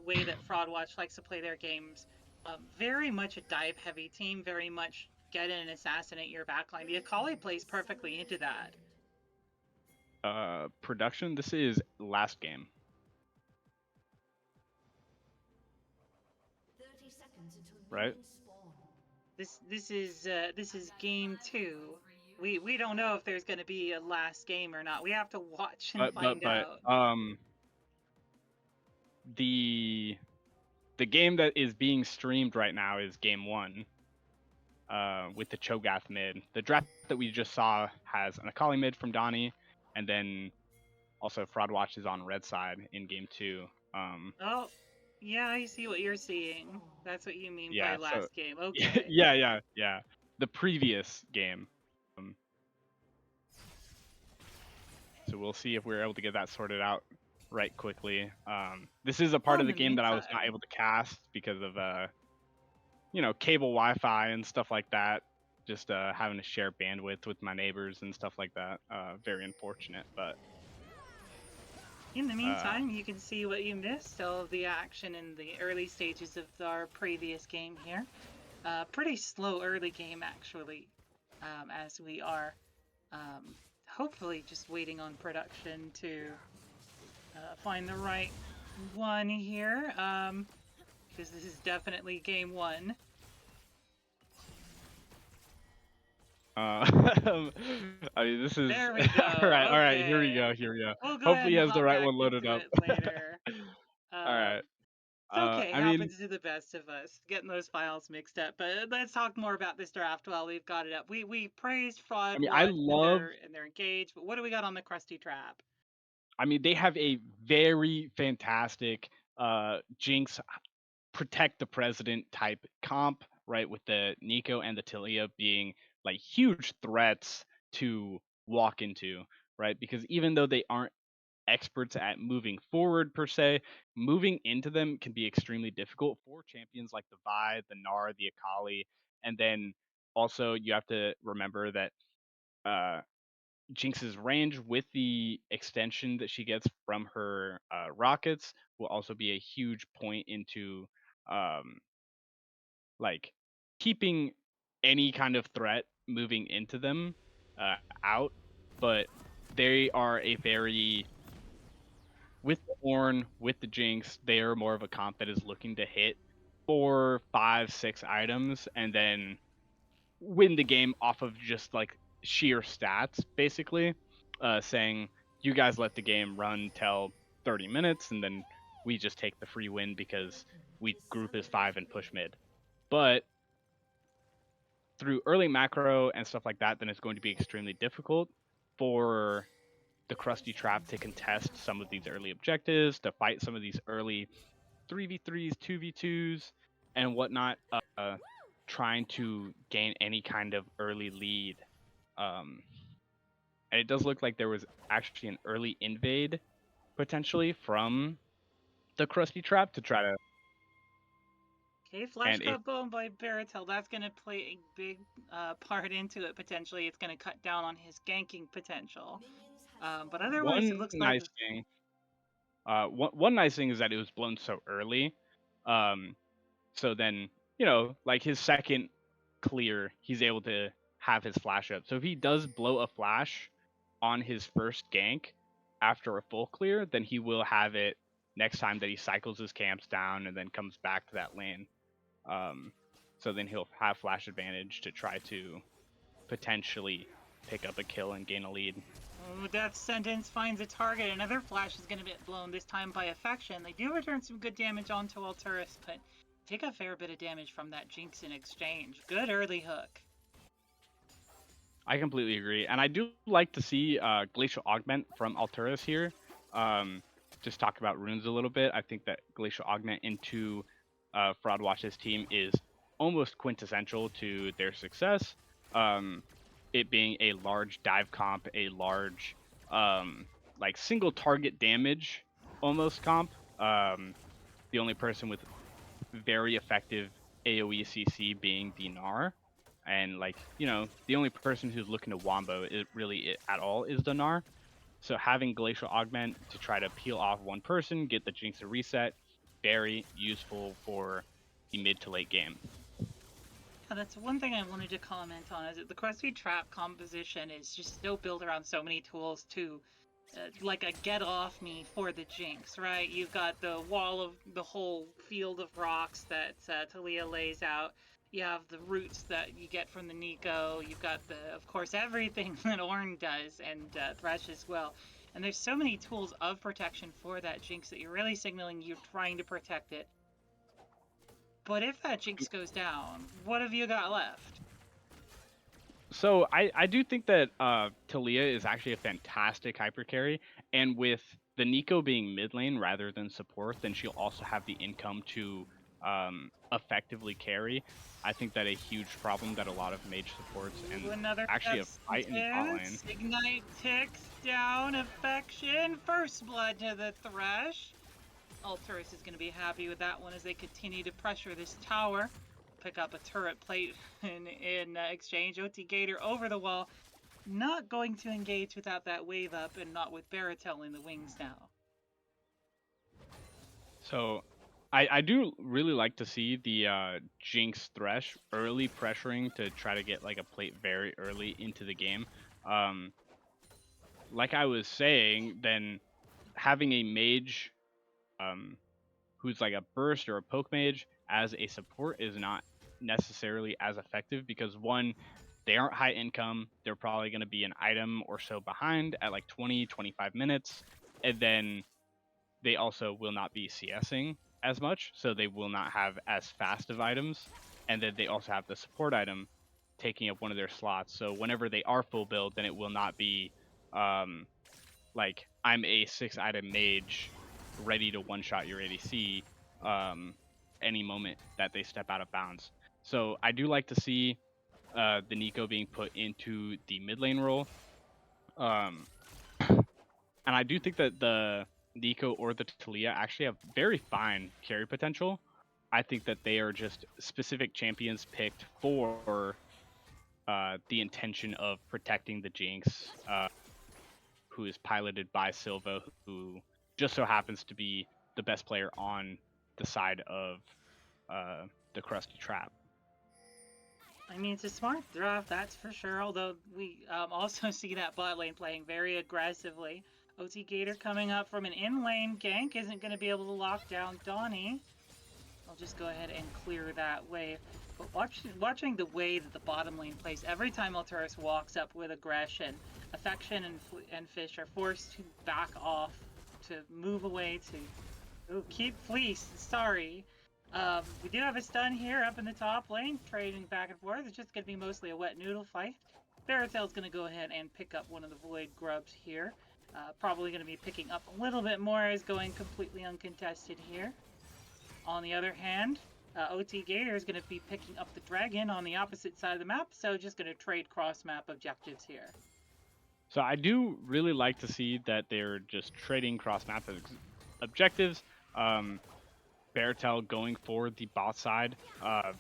way that Fraud Watch likes to play their games, very much a dive heavy team, very much get in and assassinate your backline. The Akali plays perfectly into that. production, this is last game, 30 seconds until right? minions spawn. This is game two. We don't know if there's going to be a last game or not. We have to watch and find But out. the game that is being streamed right now is game one, with the Cho'Gath mid. The draft that we just saw has an Akali mid from Donnie, and then also Fraud Watch is on red side in game two. Oh, yeah, I see what you're seeing. That's what you mean by Yeah, so last game. Okay. yeah. The previous game. Um, so we'll see if we're able to get that sorted out right quickly. This is a Well, part of in the the game that I was not meantime, able to cast because of cable Wi-Fi and stuff like that. Just having to share bandwidth with my neighbors and stuff like that. Very unfortunate, but In the uh, meantime, you can see what you missed, all of the action in the early stages of our previous game here. Pretty slow early game, actually, as we are hopefully just waiting on production to find the right one here, because this is definitely game one. I mean, this is There we go. all right. All right, here we Okay. go. Here we go. We'll go ahead Hopefully, he and has the hop right back one loaded into up. it later. All right. It's okay. I mean, Happens to the best of us, getting those files mixed up. But let's talk more about this draft while we've got it up. We praised I Fraud mean, I Watch and love. they're engaged. But what do we got on the Krusty Trap? I mean, they have a very fantastic Jinx protect the president type comp, right? With the Nico and the Tilia being like huge threats to walk into, right? Because even though they aren't experts at moving forward per se, moving into them can be extremely difficult for champions like the Vi, the Gnar, the Akali, and then also you have to remember that uh, Jinx's range with the extension that she gets from her rockets will also be a huge point into um, like keeping any kind of threat moving into them out. But they are a very with the horn, with the Jinx, they are more of a comp that is looking to hit 4, 5, 6 items and then win the game off of just like sheer stats, basically. Saying you guys let the game run till 30 minutes and then we just take the free win because we group as 5 and push mid. But through early macro and stuff like that, then it's going to be extremely difficult for the Krusty Trap to contest some of these early objectives, to fight some of these early 3v3s, 2v2s, and whatnot, trying to gain any kind of early lead. Um, and it does look like there was actually an early invade potentially from the Krusty Trap to try to. Okay, Flash And if got blown by Baratel. That's going to play a big part into it potentially. It's going to cut down on his ganking potential. But otherwise, it one looks like nice thing, one nice thing is that it was blown so early. Um, so then like his second clear, he's able to have his flash up. So if he does blow a flash on his first gank after a full clear, then he will have it next time that he cycles his camps down and then comes back to that lane. So then he'll have flash advantage to try to potentially pick up a kill and gain a lead. oh, Death Sentence finds a target. Another flash is going to get blown, this time by Affection. They do return some good damage onto Alteris, but take a fair bit of damage from that Jinx in exchange. Good early hook. I completely agree, and I do like to see Glacial Augment from Alturas here. Just talk about runes a little bit. I think that Glacial Augment into Fraudwatch's team is almost quintessential to their success. It being a large dive comp, a large like single target damage almost comp. The only person with very effective AoE CC being the Gnar. And like, the only person who's looking to wombo it really at all is the Gnar. So having Glacial Augment to try to peel off one person, get the Jinx a reset, very useful for the mid to late game. Yeah, that's one thing I wanted to comment on, is that the Krusty Trap composition is just so built around so many tools to like a get off me for the Jinx, right? You've got the wall of the whole field of rocks that Talia lays out. You have the roots that you get from the Nico. You've got of course, everything that Ornn does, and Thresh as well. And there's so many tools of protection for that Jinx that you're really signaling you're trying to protect it. But if that Jinx goes down, what have you got left? So I do think that Talia is actually a fantastic hyper carry, and with the Nico being mid lane rather than support, then she'll also have the income to effectively carry. I think that a huge problem that a lot of mage supports and Ooh, another actually a Death fight in bot lane. Sentence. Ignite ticks down. Affection. First blood to the Thresh. Alteris is going to be happy with that one as they continue to pressure this tower. pick up a turret plate in exchange. OT Gator over the wall, not going to engage without that wave up, and not with Baratel in the wings now. So I do really like to see the Jinx Thresh early pressuring to try to get like a plate very early into the game. Um, like I was saying, then having a mage um, who's like a burst or a poke mage as a support is not necessarily as effective because one, they aren't high income. They're probably going to be an item or so behind at like 20, 25 minutes. And then they also will not be CSing as much, so they will not have as fast of items. And then they also have the support item taking up one of their slots. So whenever they are full build, then it will not be um, like I'm a 6 item mage ready to one shot your ADC any moment that they step out of bounds. So I do like to see the Nico being put into the mid lane role. Um, and I do think that the Nico or the Talia actually have very fine carry potential. I think that they are just specific champions picked for the intention of protecting the Jinx, who is piloted by Silva, who just so happens to be the best player on the side of the Krusty trap. I mean, it's a smart draft, that's for sure. Although we also see that bot lane playing very aggressively. OT Gator coming up from an in lane gank isn't going to be able to lock down Donnie. I'll just go ahead and clear that wave. But watching the way that the bottom lane plays, every time Alturas walks up with aggression, Affection and Fish are forced to back off, to move away, to keep fleece. Sorry. We do have a stun here up in the top lane, trading back and forth. It's just going to be mostly a wet noodle fight. Baratel's going to go ahead and pick up one of the Void Grubs here. Probably going to be picking up a little bit more as going completely uncontested here. On the other hand, OT Gator is going to be picking up the Dragon on the opposite side of the map, so just going to trade cross-map objectives here. So I do really like to see that they're just trading cross-map objectives. Baratel going for the bot side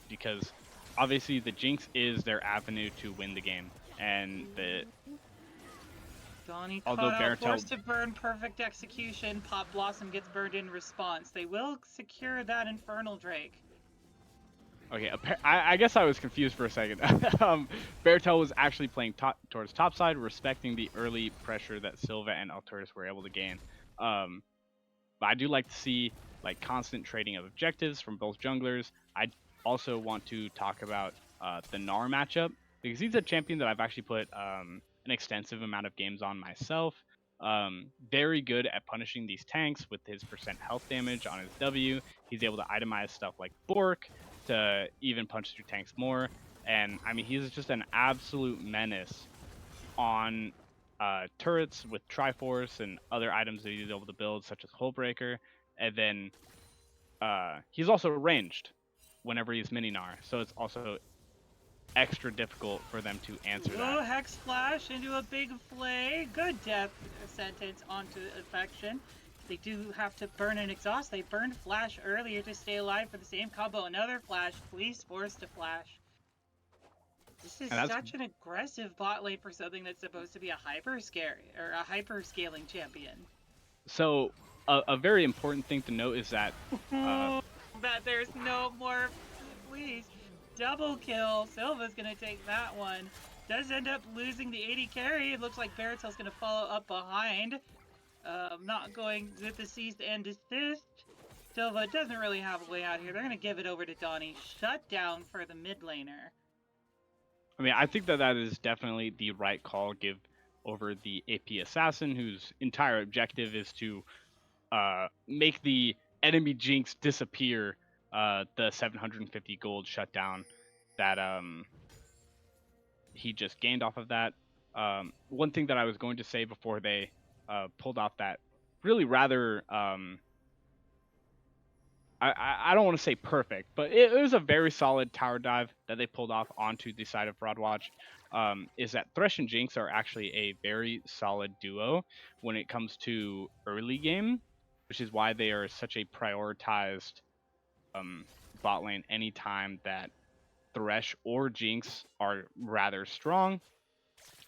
because obviously the Jinx is their avenue to win the game. And Donnie although caught out, Baratel, forced to burn, perfect execution. Pop Blossom gets burned in response. They will secure that Infernal Drake. okay, I guess I was confused for a second. Baratel was actually playing towards top side, respecting the early pressure that Silva and Alturas were able to gain. But I do like to see like constant trading of objectives from both junglers. I also want to talk about the Gnar matchup because he's a champion that I've actually put an extensive amount of games on myself. Very good at punishing these tanks with his percent health damage on his W. He's able to itemize stuff like Bork to even punch through tanks more. And I mean, he's just an absolute menace on turrets with Triforce and other items that he's able to build, such as Hullbreaker. And then he's also ranged whenever he's mini Gnar, so it's also extra difficult for them to answer that. Hex Flash into a big flay. Good death sentence onto Affection. They do have to burn and exhaust. They burned Flash earlier to stay alive for the same combo. Another Flash. Fleece forced to Flash. This is such an aggressive bot lane for something that's supposed to be a hyper scaling champion. So a very important thing to note is that that there's no more Fleece. Double kill. Silva's gonna take that one. Does end up losing the 80 carry. It looks like Baratel's gonna follow up behind. Not going with the cease and desist. Silva doesn't really have a way out here. They're gonna give it over to Donnie. Shut down for the mid laner. I mean, I think that that is definitely the right call. Give over the AP assassin, whose entire objective is to make the enemy Jinx disappear. The 750 gold shutdown that he just gained off of that. One thing that I was going to say before they pulled off that really rather I don't want to say perfect, but it was a very solid tower dive that they pulled off onto the side of Broadwatch. Is that Thresh and Jinx are actually a very solid duo when it comes to early game, which is why they are such a prioritized bot lane anytime that Thresh or Jinx are rather strong.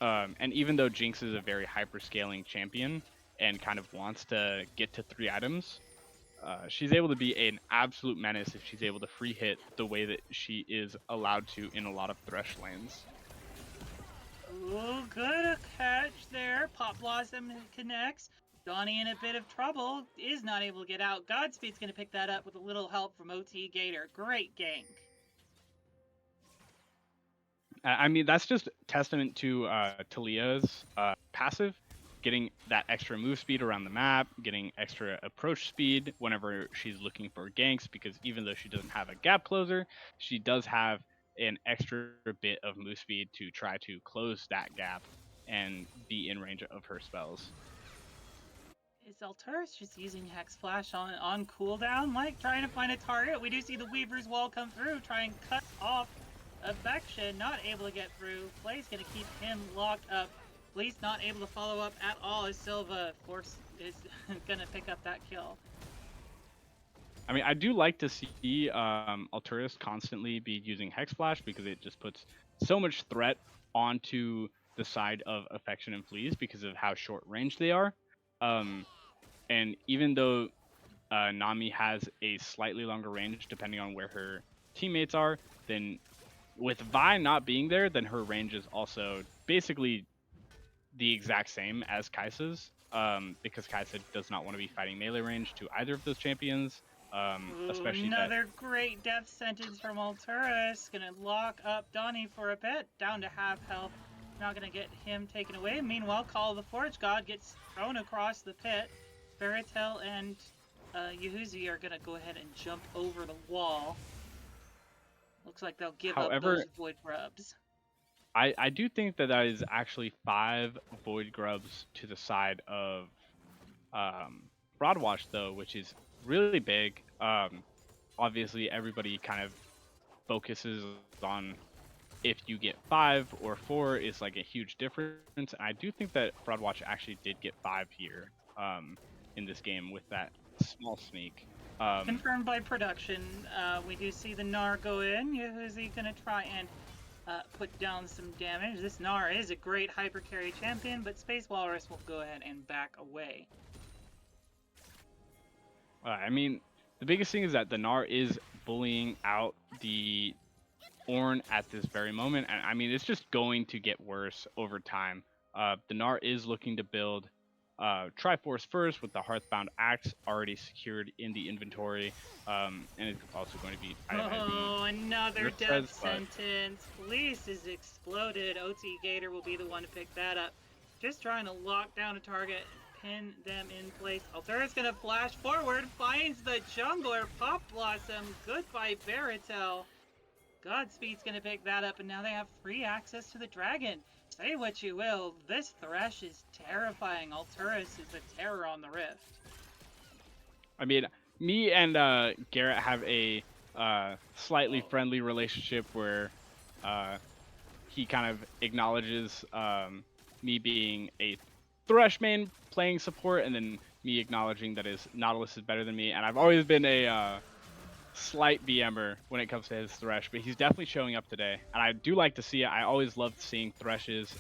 And even though Jinx is a very hyperscaling champion and kind of wants to get to 3 items, she's able to be an absolute menace if she's able to free hit the way that she is allowed to in a lot of Thresh lanes. Ooh, good catch there. Pop Blossom connects. Donnie in a bit of trouble, is not able to get out. Godspeed's going to pick that up with a little help from OT Gator. Great gank. I mean, that's just testament to Talia's passive, getting that extra move speed around the map, getting extra approach speed whenever she's looking for ganks, because even though she doesn't have a gap closer, she does have an extra bit of move speed to try to close that gap and be in range of her spells. Is Alturas just using Hex Flash on cooldown, like trying to find a target? We do see the Weaver's Wall come through, try and cut off Affection, not able to get through. Play's going to keep him locked up. Fleece not able to follow up at all as Silva force is going to pick up that kill. I mean, I do like to see Alturas constantly be using Hex Flash because it just puts so much threat onto the side of Affection and Fleas because of how short range they are. And even though Nami has a slightly longer range depending on where her teammates are, then with Vi not being there, then her range is also basically the exact same as Kai'Sa's, because Kai'Sa does not want to be fighting melee range to either of those champions. Especially another great death sentence from Alturas. Gonna lock up Donnie for a bit, down to half health. Not gonna get him taken away. Meanwhile, Call of the Forge God gets thrown across the pit. Fairytale and Yehuzi are gonna go ahead and jump over the wall. Looks like they'll give up those Void Grubs. I do think that is actually 5 Void Grubs to the side of Broadwatch, though, which is really big. Obviously, everybody kind of focuses on if you get 5 or 4 is like a huge difference. And I do think that Broadwatch actually did get 5 here in this game with that small sneak. Confirmed by production. We do see the Gnar go in. Yehuzi gonna try and put down some damage. This Gnar is a great hyper carry champion, but Space Walrus will go ahead and back away. I mean, the biggest thing is that the Gnar is bullying out the Ornn at this very moment, and I mean, it's just going to get worse over time. The Gnar is looking to build Triforce first with the Hearthbound Axe already secured in the inventory, and it's also going to be... Another death sentence. Fleece is exploded. OT Gator will be the one to pick that up. Just trying to lock down a target, pin them in place. Alturas gonna flash forward, finds the jungler, Pop Blossom. Goodbye, Baratel. Godspeed's gonna pick that up, and now they have free access to the dragon. Say what you will, this Thresh is terrifying. Alturas is a terror on the Rift. I mean, me and Garrett have a slightly friendly relationship where he kind of acknowledges me being a Thresh main playing support, and then me acknowledging that his Nautilus is better than me. And I've always been a slight BMer when it comes to his Thresh, but he's definitely showing up today, and I do like to see it. I always love seeing Threshes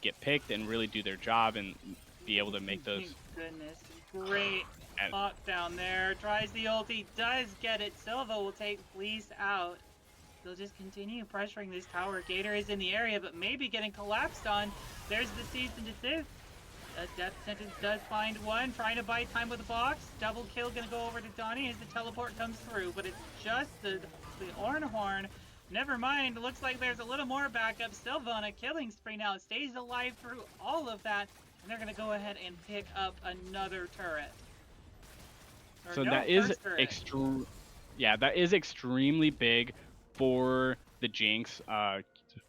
get picked and really do their job and be able to make those. Goodness, great lockdown there. Tries the ulti, does get it. Silva will take Fleece out. They'll just continue pressuring this tower. Gator is in the area, but maybe getting collapsed on. There's the cease and desist. A death sentence does find one, trying to buy time with the box. Double kill gonna go over to Donnie as the teleport comes through, but it's just the Ornn Horn. Never mind, looks like there's a little more backup. Silva on a killing spree now, stays alive through all of that, and they're gonna go ahead and pick up another turret. So that is that is extremely big for the Jinx.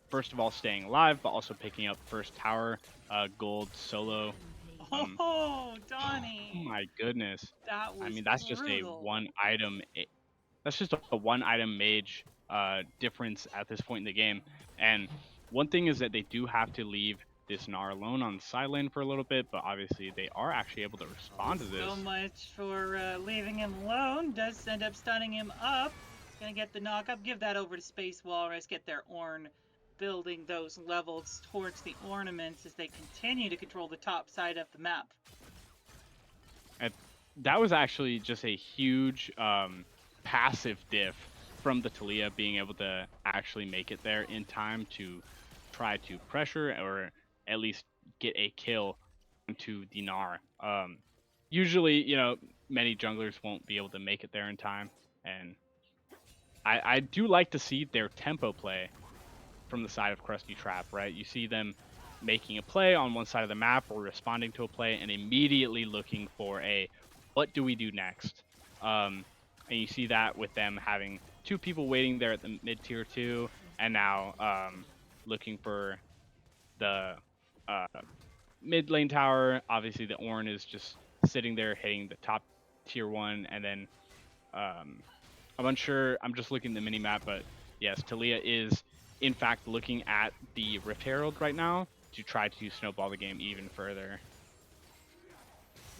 First of all, staying alive, but also picking up first tower gold solo. Donnie! Oh my goodness! That was that's brutal. just a one item. That's just a one item mage difference at this point in the game. And one thing is that they do have to leave this Gnar alone on the side lane for a little bit, but obviously they are actually able to respond to this. So much for leaving him alone. Does end up stunning him up. Gonna get the knock up. Give that over to Space Walrus. Get their Ornn building those levels towards the ornaments as they continue to control the top side of the map. And that was actually just a huge passive diff from the Talia being able to actually make it there in time to try to pressure or at least get a kill into the Gnar. Usually, many junglers won't be able to make it there in time, and I do like to see their tempo play from the side of Krusty Trap, right? You see them making a play on one side of the map or responding to a play and immediately looking for a what do we do next? And you see that with them having two people waiting there at the mid tier 2 and now looking for the uh, mid lane tower. Obviously, the Ornn is just sitting there hitting the top tier 1 and then I'm unsure. I'm just looking at the mini map, but yes, Talia is in fact looking at the Rift Herald right now to try to snowball the game even further.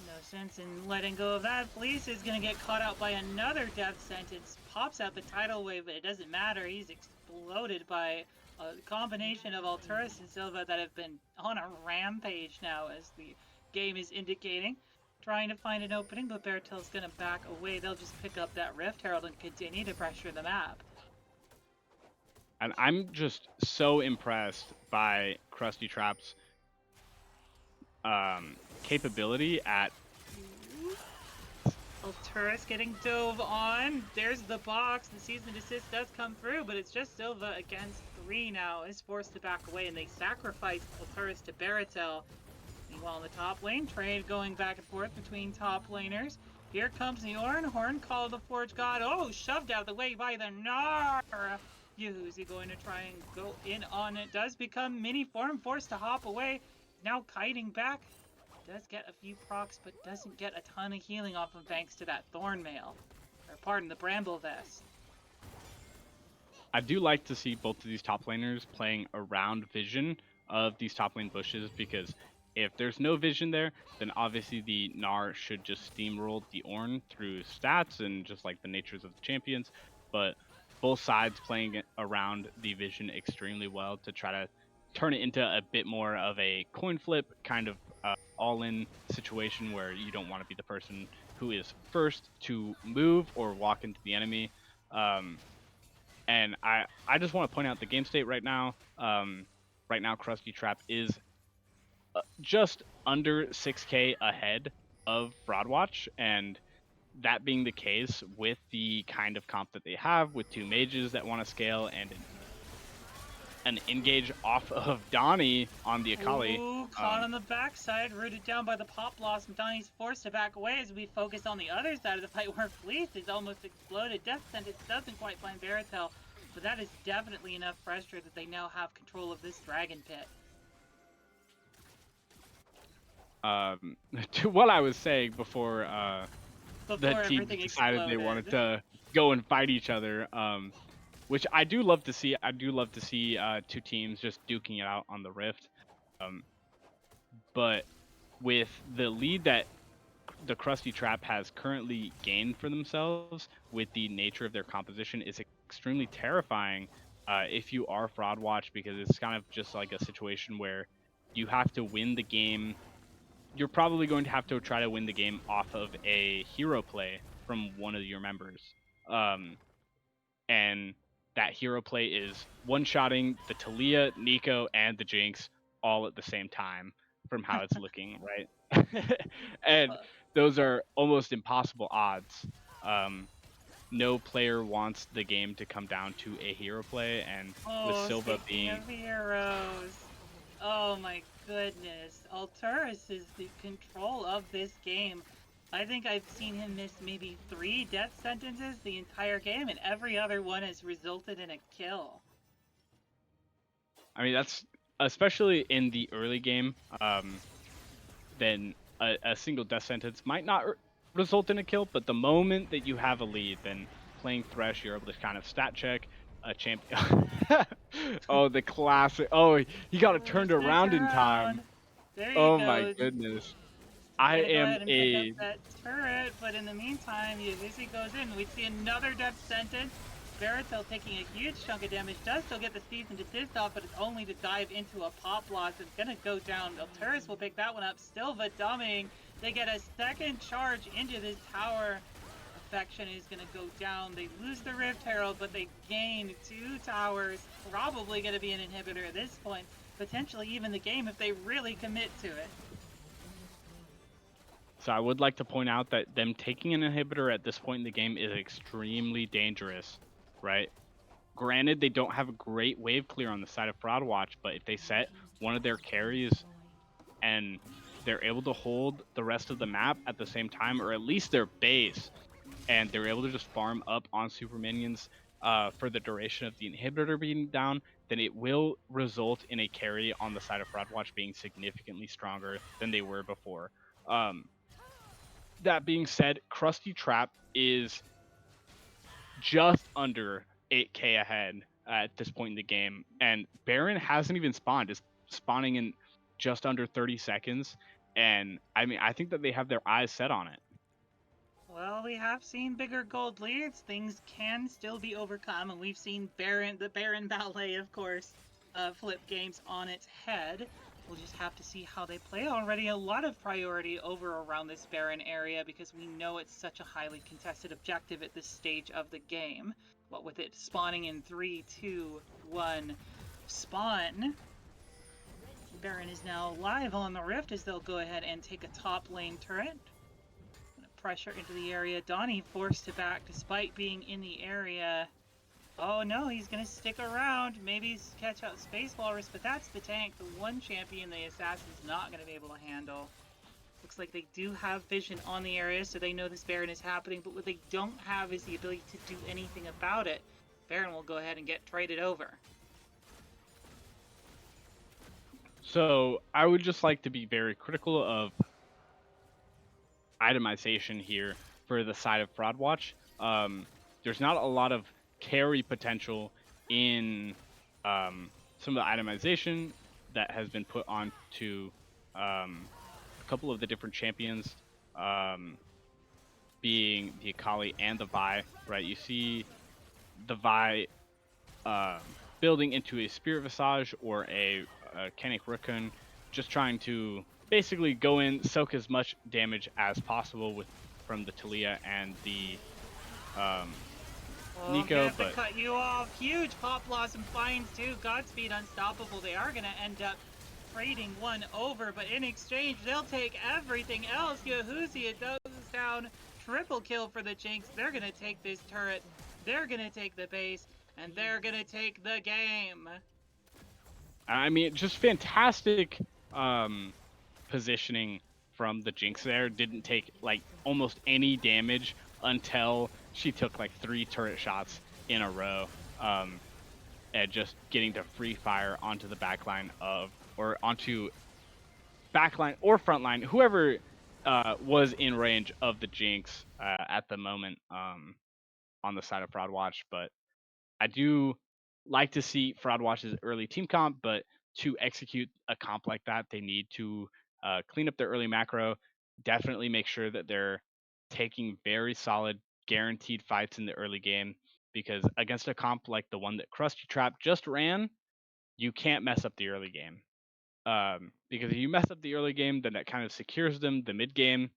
No sense in letting go of that. Fleece is going to get caught out by another death sentence. Pops out the tidal wave, but it doesn't matter. He's exploded by a combination of Alturas and Silva that have been on a rampage now, as the game is indicating. Trying to find an opening, but Bertel's going to back away. They'll just pick up that Rift Herald and continue to pressure the map. And I'm just so impressed by Krusty Trap's capability at Alturas getting dove on. There's the box. The season desist does come through, but it's just Silva against 3 now. Is forced to back away, and they sacrifice Alturas to Baratel. Meanwhile, in the top lane, trade going back and forth between top laners. Here comes the Horn Call of the Forge God. Oh, shoved out of the way by the Gnar. Yuzi going to try and go in on it. Does become mini form, forced to hop away. Now kiting back. Does get a few procs, but doesn't get a ton of healing off him thanks to that Thorn Mail. Or pardon, the Bramble Vest. I do like to see both of these top laners playing around vision of these top lane bushes, because if there's no vision there, then obviously the Gnar should just steamroll the Ornn through stats and just like the natures of the champions. But both sides playing around the vision extremely well to try to turn it into a bit more of a coin flip kind of all-in situation where you don't want to be the person who is first to move or walk into the enemy. And I just want to point out the game state right now. Right now, Krusty Trap is just under 6K ahead of Broadwatch, and that being the case with the kind of comp that they have with 2 mages that want to scale and an engage off of Donnie on the Akali. Ooh, caught on the backside, rooted down by the pop blossom. Donnie's forced to back away as we focus on the other side of the fight where Fleece is almost exploded. Death Sentence doesn't quite find Baratel, but that is definitely enough pressure that they now have control of this Dragon Pit. To what I was saying before the team decided they wanted to go and fight each other, which I do love to see. I do love to see 2 teams just duking it out on the Rift. But with the lead that the Krusty Trap has currently gained for themselves with the nature of their composition is extremely terrifying if you are Fraud Watch, because it's kind of just like a situation where you have to win the game. You're probably going to have to try to win the game off of a hero play from one of your members. And that hero play is one-shotting the Talia, Nico, and the Jinx all at the same time from how it's looking, right? And those are almost impossible odds. No player wants the game to come down to a hero play, and with Silva being... of heroes. Oh my goodness. Alturas is the control of this game. I think I've seen him miss maybe 3 death sentences the entire game, and every other one has resulted in a kill. I mean, that's especially in the early game. Then a single death sentence might not result in a kill, but the moment that you have a lead, then playing Thresh, you're able to kind of stat check a champion. Oh, the classic. Oh, he got it turned around in time. There you oh go. My goodness. I am a that turret, but in the meantime, Yuzi goes in. We see another death sentence. Baratel taking a huge chunk of damage, does still get the cease and desist off, but it's only to dive into a pop loss. It's gonna go down. Alturas will pick that one up. Silva dominating. They get a second charge into this tower. Affection is gonna go down. They lose the Rift Herald, but they gain 2 towers. Probably gonna be an inhibitor at this point. Potentially even the game if they really commit to it. So I would like to point out that them taking an inhibitor at this point in the game is extremely dangerous, right? Granted, they don't have a great wave clear on the side of Fraud Watch, but if they set one of their carries and they're able to hold the rest of the map at the same time, or at least their base, and they're able to just farm up on super minions for the duration of the inhibitor being down, then it will result in a carry on the side of Fraud Watch being significantly stronger than they were before. That being said, Krusty Trap is just under 8k ahead at this point in the game, and Baron hasn't even spawned. It's spawning in just under 30 seconds, and I mean, I think that they have their eyes set on it. Well, we have seen bigger gold leads. Things can still be overcome, and we've seen the Baron Ballet, of course, flip games on its head. We'll just have to see how they play. Already a lot of priority over around this Baron area because we know it's such a highly contested objective at this stage of the game. What with it spawning in 3, 2, 1, spawn. Baron is now live on the Rift as they'll go ahead and take a top lane turret. Pressure into the area. Donnie forced to back despite being in the area. Oh no, he's gonna stick around. Maybe catch out Space Walrus, but that's the tank. The one champion the Assassin's not gonna be able to handle. Looks like they do have vision on the area, so they know this Baron is happening, but what they don't have is the ability to do anything about it. Baron will go ahead and get traded over. So I would just like to be very critical of itemization here for the side of Fraud Watch. There's not a lot of carry potential in some of the itemization that has been put onto a couple of the different champions, being the Akali and the Vi, right? You see the Vi building into a Spirit Visage or a Kennic Raccoon, just trying to basically go in, soak as much damage as possible from the Talia and the Nico, but cut you off. Huge pop blossom finds too. Godspeed unstoppable. They are gonna end up trading one over, but in exchange they'll take everything else. Yahuzi, it goes down. Triple kill for the Jinx. They're gonna take this turret. They're gonna take the base, and they're gonna take the game. I mean, just fantastic positioning from the Jinx there. Didn't take like almost any damage until she took like 3 turret shots in a row, and just getting to free fire onto the backline onto backline or frontline, whoever was in range of the Jinx at the moment on the side of Fraud Watch. But I do like to see Fraud Watch's early team comp, but to execute a comp like that, they need to clean up their early macro, definitely make sure that they're taking very solid, guaranteed fights in the early game, because against a comp like the one that Krusty Trap just ran, you can't mess up the early game. Because if you mess up the early game, then that kind of secures them the mid game,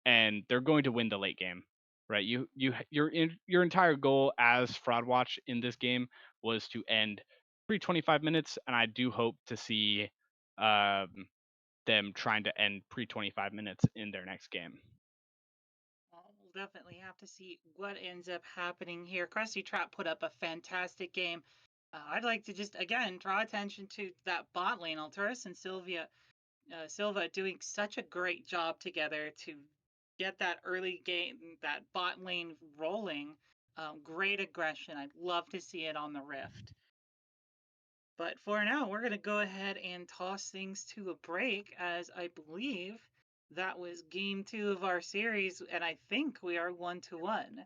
and they're going to win the late game, right? Your entire goal as Fraud Watch in this game was to end pre-25 minutes, and I do hope to see them trying to end pre-25 minutes in their next game. Well, we'll definitely have to see what ends up happening here. Krusty Trap put up a fantastic game. I'd like to just again draw attention to that bot lane. Alturas and Silva doing such a great job together to get that early game, that bot lane rolling. Great aggression. I'd love to see it on the Rift. But for now, we're going to go ahead and toss things to a break, as I believe that was game 2 of our series, and I think we are 1-1.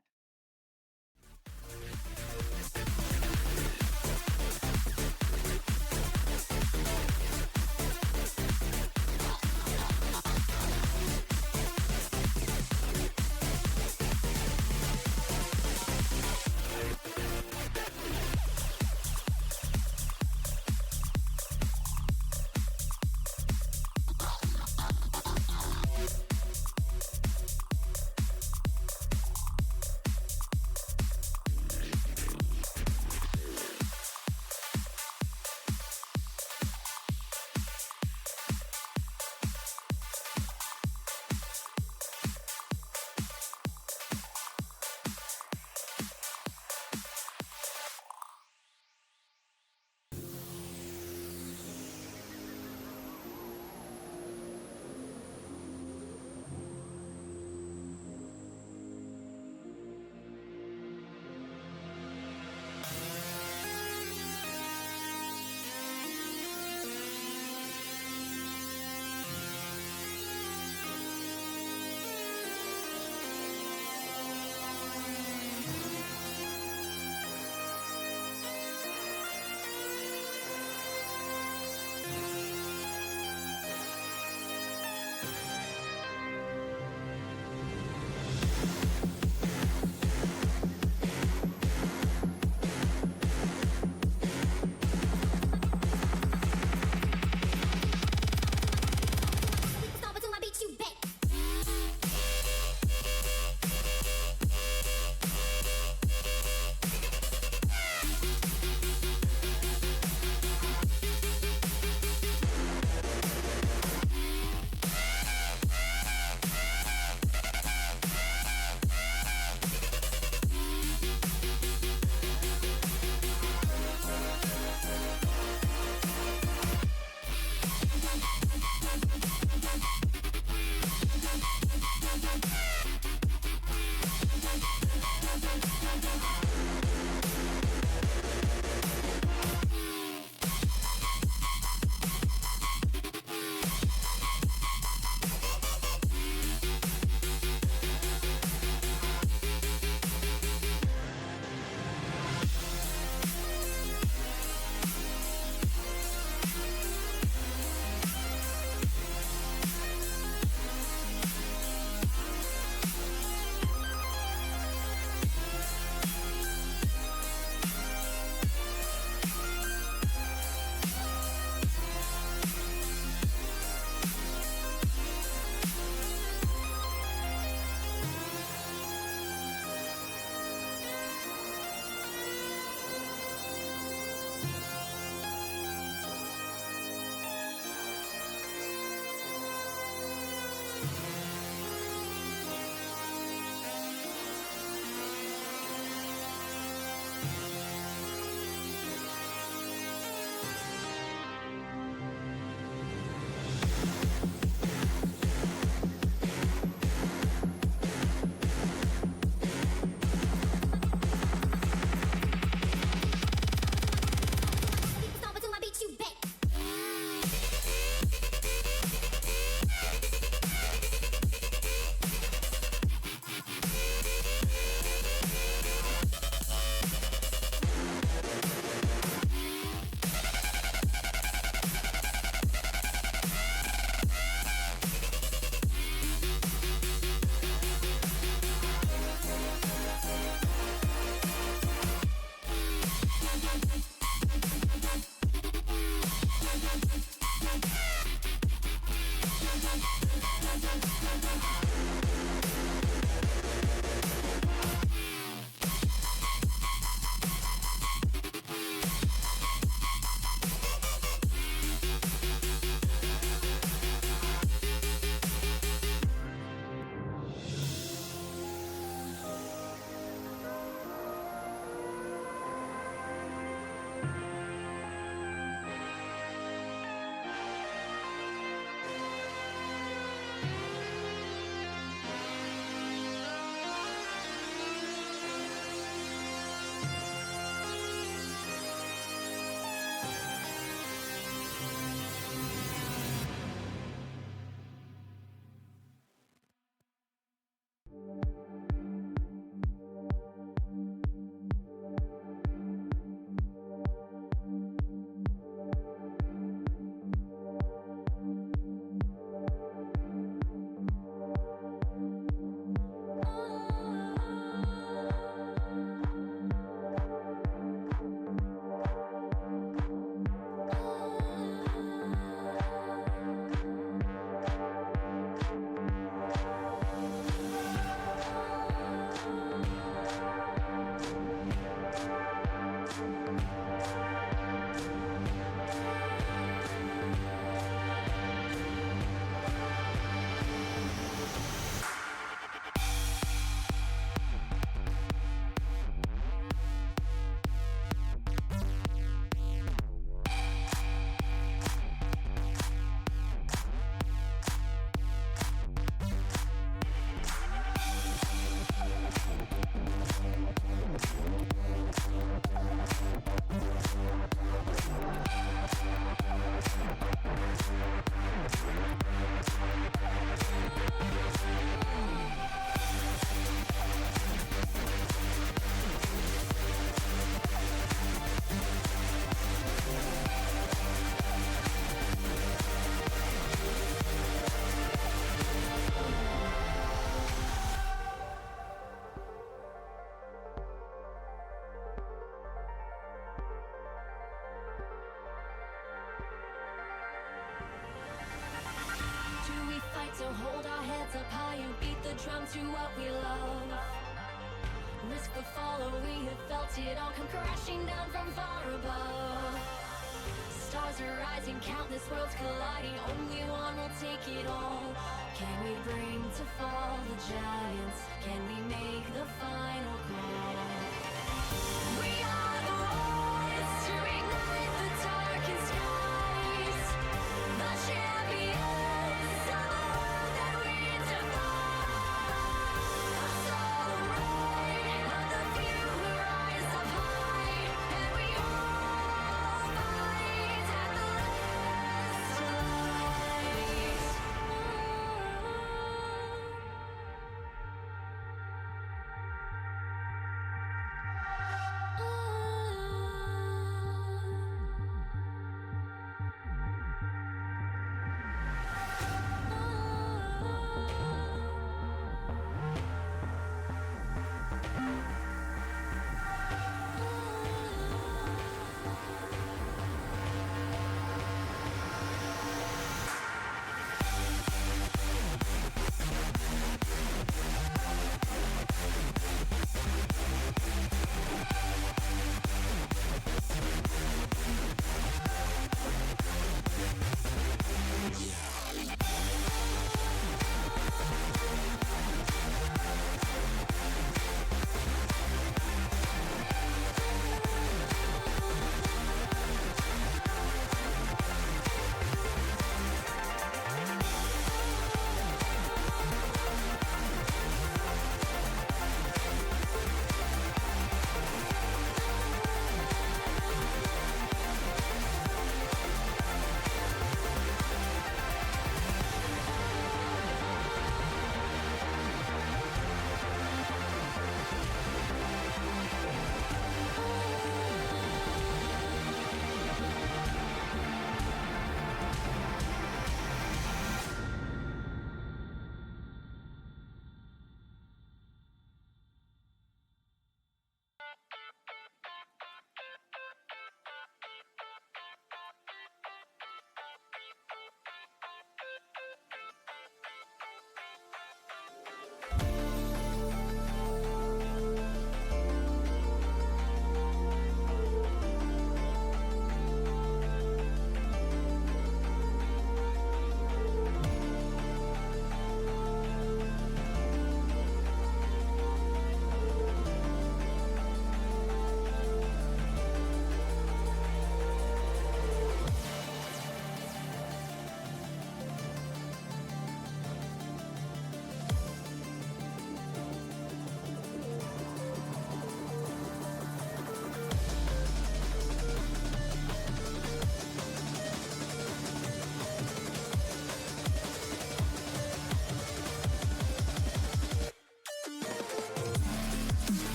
drum to what we love. Risk the follow, we have felt it all come crashing down from far above. Stars are rising, countless worlds colliding, only one will take it all. Can we bring to fall the giants? Can we make the final call? We are the ones to ignite the darkest skies, the champions of the world that we defy. A solo ride of the few who rise up high, and we all fight at the last light.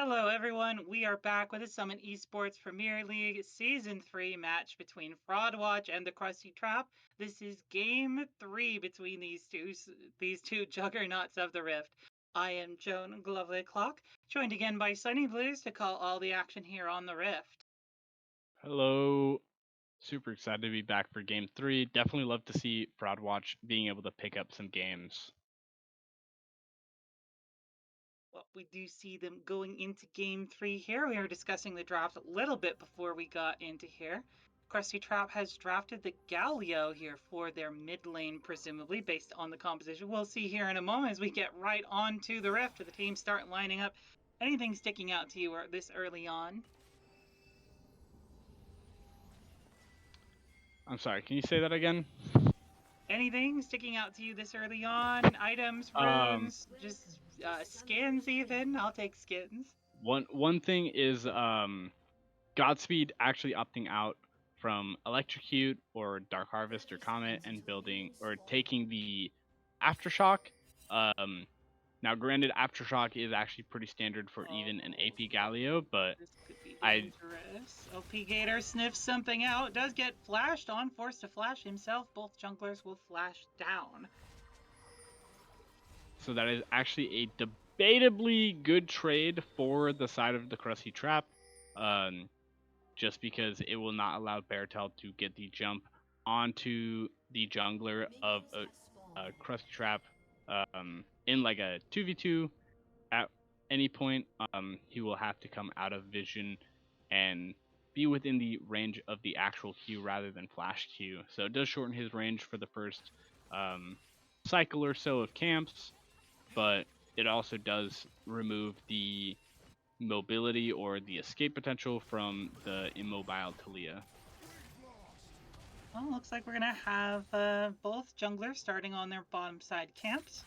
Hello, everyone. We are back with the Summit Esports Premier League Season 3 match between Fraud Watch and the Krusty Trap. This is Game 3 between these two juggernauts of the Rift. I am Joan Glovely Clock, joined again by Sunny Blues to call all the action here on the Rift. Hello. Super excited to be back for game 3. Definitely love to see Fraud Watch being able to pick up some games. Well, we do see them going into Game 3 here. We were discussing the draft a little bit before we got into here. Krusty Trap has drafted the Galio here for their mid lane, presumably, based on the composition. We'll see here in a moment as we get right on to the Rift. The teams start lining up. Anything sticking out to you this early on? I'm sorry, can you say that again? Anything sticking out to you this early on? Items, runes, just skins even? I'll take skins. One thing is Godspeed actually opting out from Electrocute or Dark Harvest or Comet and building or taking the Aftershock. Now granted, Aftershock is actually pretty standard for even an AP Galio, but This could be I dangerous. OP Gator sniffs something out. Does get flashed on, forced to flash himself. Both junglers will flash down. so that is actually a debatably good trade for the side of the Krusty Trap, just because it will not allow Beartail to get the jump onto the jungler of a Krusty Trap in like a 2v2 at any point. He will have to come out of vision and be within the range of the actual Q rather than flash Q. So it does shorten his range for the first cycle or so of camps, but it also does remove the mobility or the escape potential from the immobile Talia. Well, looks like we're gonna have both junglers starting on their bottom side camps.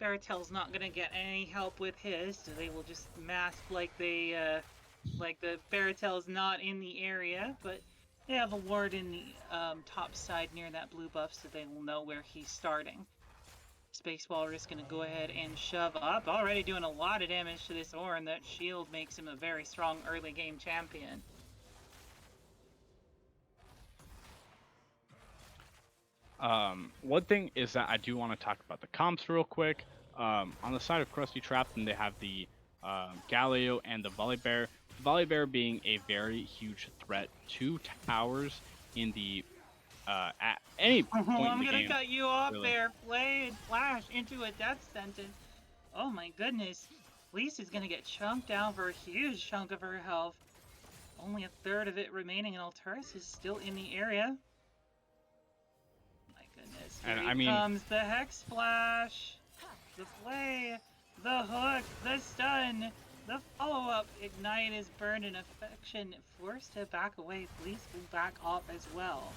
Baratel's not gonna get any help with his, so they will just mask like the Baratel's not in the area, but they have a ward in the top side near that blue buff, so they will know where he's starting. Space Walrus gonna go ahead and shove up, already doing a lot of damage to this Ornn. That shield makes him a very strong early game champion. One thing is that I do want to talk about the comps real quick. On the side of Krusty Trap, then they have the Galio and the Volibear. Volibear being a very huge threat to towers in the at any point in I'm the gonna game. cut you off really. there. Play and flash into a death sentence. Oh my goodness. Fleece is gonna get chunked down for a huge chunk of her health. Only a third of it remaining, and Alturas is still in the area. My goodness. Here And he comes. The Hex Splash. The play. The hook. The stun. The follow-up. Ignite is burned and Affection forced to back away. Fleece will back off as well.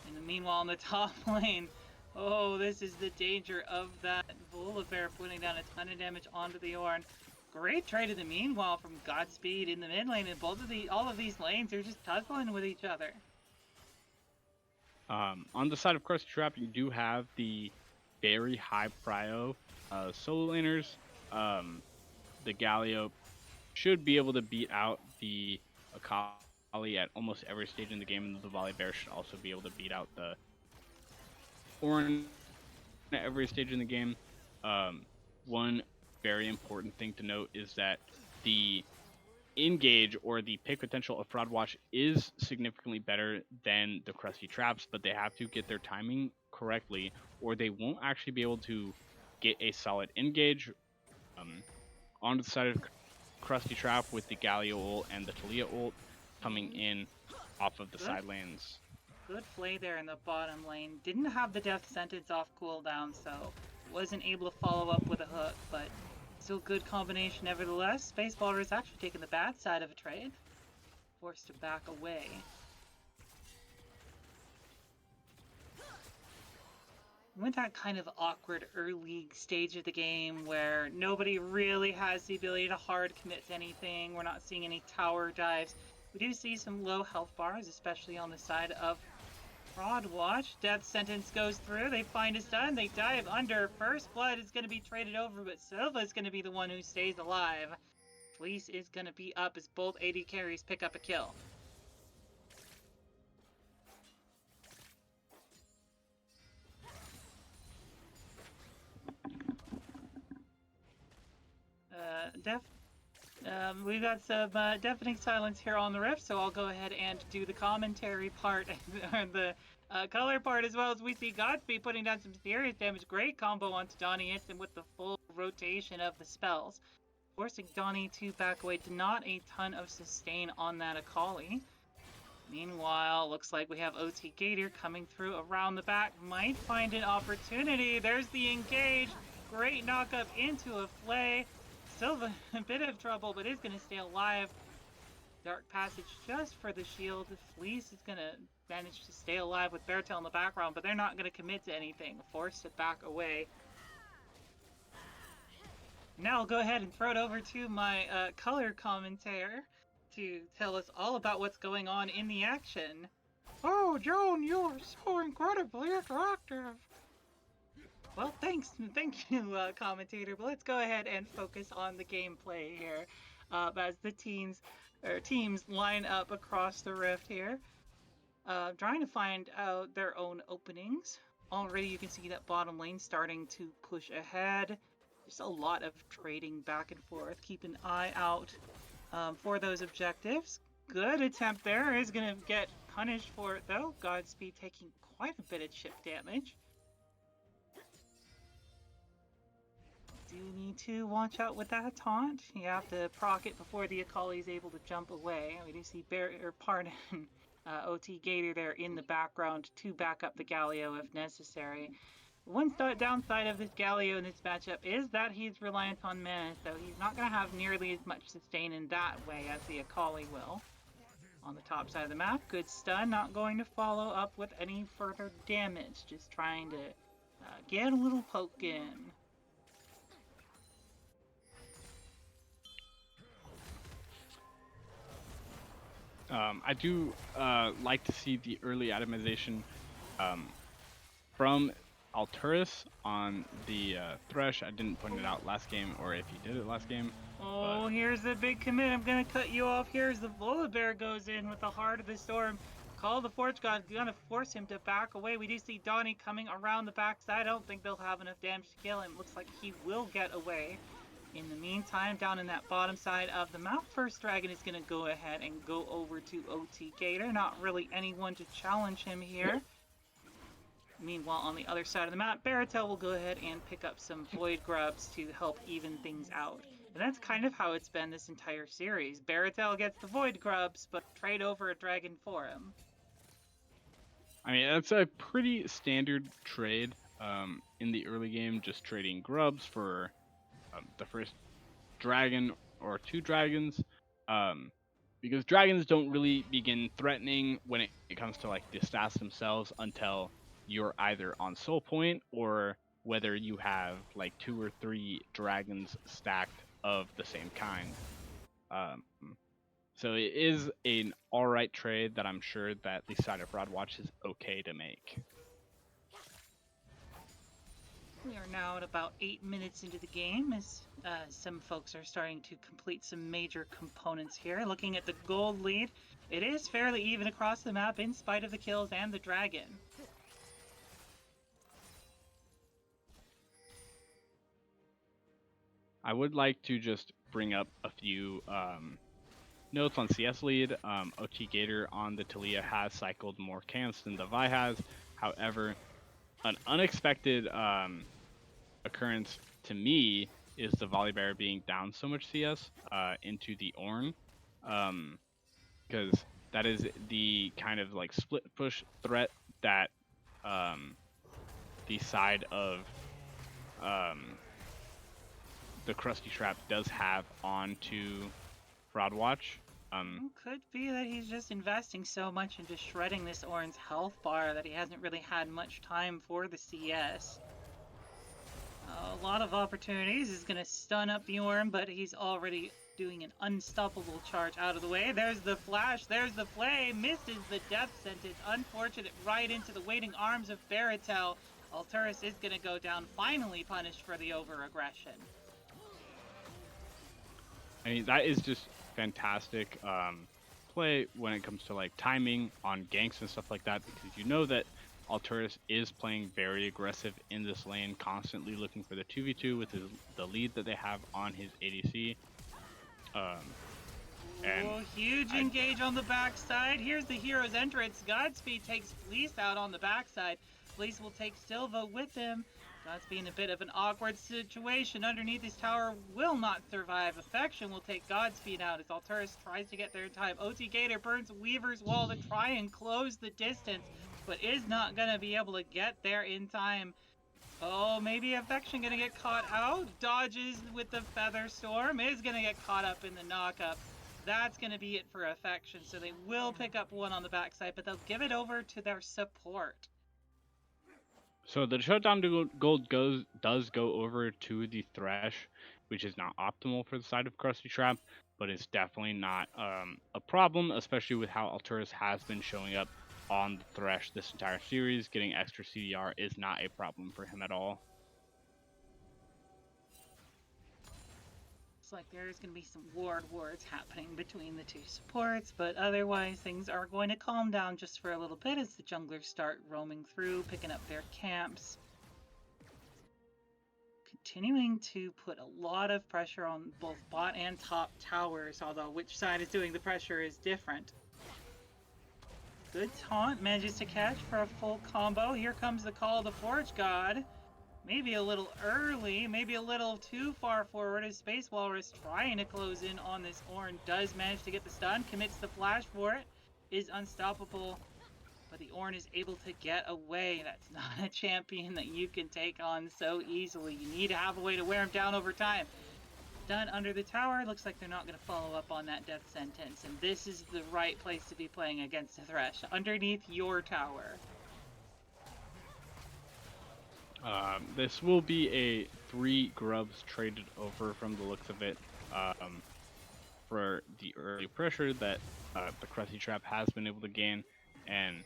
In the meanwhile, in the top lane, oh, this is the danger of that Volibear putting down a ton of damage onto the Ornn. Great trade in the meanwhile from Godspeed in the mid lane, and all of these lanes are just tussling with each other. On the side of Krusty Trap, you do have the very high prio solo laners. The Galio should be able to beat out the Akali at almost every stage in the game, and the Volibear should also be able to beat out the Ornn at every stage in the game. One very important thing to note is that the engage or the pick potential of Fraud Watch is significantly better than the Krusty Traps, but they have to get their timing correctly, or they won't actually be able to get a solid engage. On the side of Krusty Trap with the Galio ult and the Talia ult coming in off of the side lanes. Good play there in the bottom lane. Didn't have the death sentence off cooldown, so wasn't able to follow up with a hook, but still good combination nevertheless. Space Walrus actually taking the bad side of a trade. Forced to back away. With that kind of awkward early stage of the game where nobody really has the ability to hard commit to anything, we're not seeing any tower dives. We do see some low health bars, especially on the side of Fraud Watch. Death sentence goes through, they find a stun, they dive under. First blood is going to be traded over, but Silva is going to be the one who stays alive. Fleece is going to be up as both AD carries pick up a kill. We've got some deafening silence here on the rift, so I'll go ahead and do the commentary part and the color part as well, as we see Godspeed putting down some serious damage. Great combo onto Donnie Instant with the full rotation of the spells, forcing Donnie to back away. Not a ton of sustain on that Akali. Meanwhile, looks like we have OT Gator coming through around the back. Might find an opportunity. There's the engage. Great knock up into a Flay. Still a bit of trouble, but is going to stay alive. Dark Passage just for the shield. Fleece is going to manage to stay alive with Beartail in the background, but they're not going to commit to anything. Forced to back away. Now I'll go ahead and throw it over to my color commentator to tell us all about what's going on in the action. Oh, Joan, you're so incredibly interactive. Well, thank you, commentator. But let's go ahead and focus on the gameplay here, as the teams line up across the rift here, trying to find out their own openings. Already, you can see that bottom lane starting to push ahead. There's a lot of trading back and forth. Keep an eye out for those objectives. Good attempt there. Is going to get punished for it, though. Godspeed taking quite a bit of chip damage. Do need to watch out with that taunt. You have to proc it before the Akali is able to jump away. We do see OT Gator there in the background to back up the Galio if necessary. One downside of this Galio in this matchup is that he's reliant on mana, so he's not going to have nearly as much sustain in that way as the Akali will. On the top side of the map, good stun, not going to follow up with any further damage, just trying to get a little poke in. I do like to see the early atomization from Alturas on the Thresh. I didn't point it out last game, or if he did it last game. Oh, here's the big commit. I'm going to cut you off here as the Volibear goes in with the Heart of the Storm. Call the Forge God, going to force him to back away. We do see Donnie coming around the backside. I don't think they'll have enough damage to kill him. Looks like he will get away. In the meantime, down in that bottom side of the map, First Dragon is going to go ahead and go over to OT Gator. Not really anyone to challenge him here. Meanwhile, on the other side of the map, Beartail will go ahead and pick up some Void Grubs to help even things out. And that's kind of how it's been this entire series. Beartail gets the Void Grubs, but trade over a dragon for him. I mean, that's a pretty standard trade in the early game, just trading grubs for the first dragon or two dragons, because dragons don't really begin threatening when it comes to like the stats themselves until you're either on soul point or whether you have like 2 or 3 dragons stacked of the same kind. So it is an alright trade that I'm sure that the side of Fraudwatch is okay to make. We are now at about 8 minutes into the game as some folks are starting to complete some major components here. Looking at the gold lead, it is fairly even across the map in spite of the kills and the dragon. I would like to just bring up a few notes on CS lead. OT Gator on the Talia has cycled more camps than the Vi has. However, an unexpected occurrence to me is the Volibear being down so much CS into the Ornn, because that is the kind of like split push threat that the side of the Krusty Trap does have onto Fraudwatch. Could be that he's just investing so much into shredding this Ornn's health bar that he hasn't really had much time for the CS. A lot of opportunities. He's going to stun up the Ornn, but he's already doing an unstoppable charge out of the way. There's the flash, there's the play, misses the death sentence. Unfortunate, right into the waiting arms of Beartail. Alturas is going to go down, finally punished for the over-aggression. I mean, that is just fantastic play when it comes to like timing on ganks and stuff like that, because you know that Alturas is playing very aggressive in this lane, constantly looking for the 2v2 with the lead that they have on his ADC. Um, and Oh, huge I engage on the backside. Here's the hero's entrance. Godspeed takes Fleece out on the backside. Fleece will take Silva with him. Godspeed in a bit of an awkward situation. Underneath his tower will not survive. Affection will take Godspeed out as Alturas tries to get there in time. OT Gator burns Weaver's wall to try and close the distance, but is not going to be able to get there in time. Oh, maybe Affection gonna get caught out. Dodges with the Feather Storm. Is gonna get caught up in the knockup. That's gonna be it for Affection. So they will pick up one on the backside, but they'll give it over to their support. So the shutdown gold does go over to the Thresh, which is not optimal for the side of Krusty Trap, but it's definitely not a problem, especially with how Alturas has been showing up on the Thresh this entire series. Getting extra CDR is not a problem for him at all. Looks like there's gonna be some wars happening between the two supports, but otherwise things are going to calm down just for a little bit as the junglers start roaming through, picking up their camps. Continuing to put a lot of pressure on both bot and top towers, although which side is doing the pressure is different. Good taunt, manages to catch for a full combo. Here comes the call of the Forge God. Maybe a little early, maybe a little too far forward as Space Walrus trying to close in on this Ornn. Does manage to get the stun, commits the flash for it, is unstoppable. But the Ornn is able to get away. That's not a champion that you can take on so easily. You need to have a way to wear him down over time. Done under the tower. Looks like they're not going to follow up on that death sentence. And this is the right place to be playing against a Thresh. Underneath your tower. This will be a 3 grubs traded over from the looks of it, for the early pressure that the Krusty Trap has been able to gain. And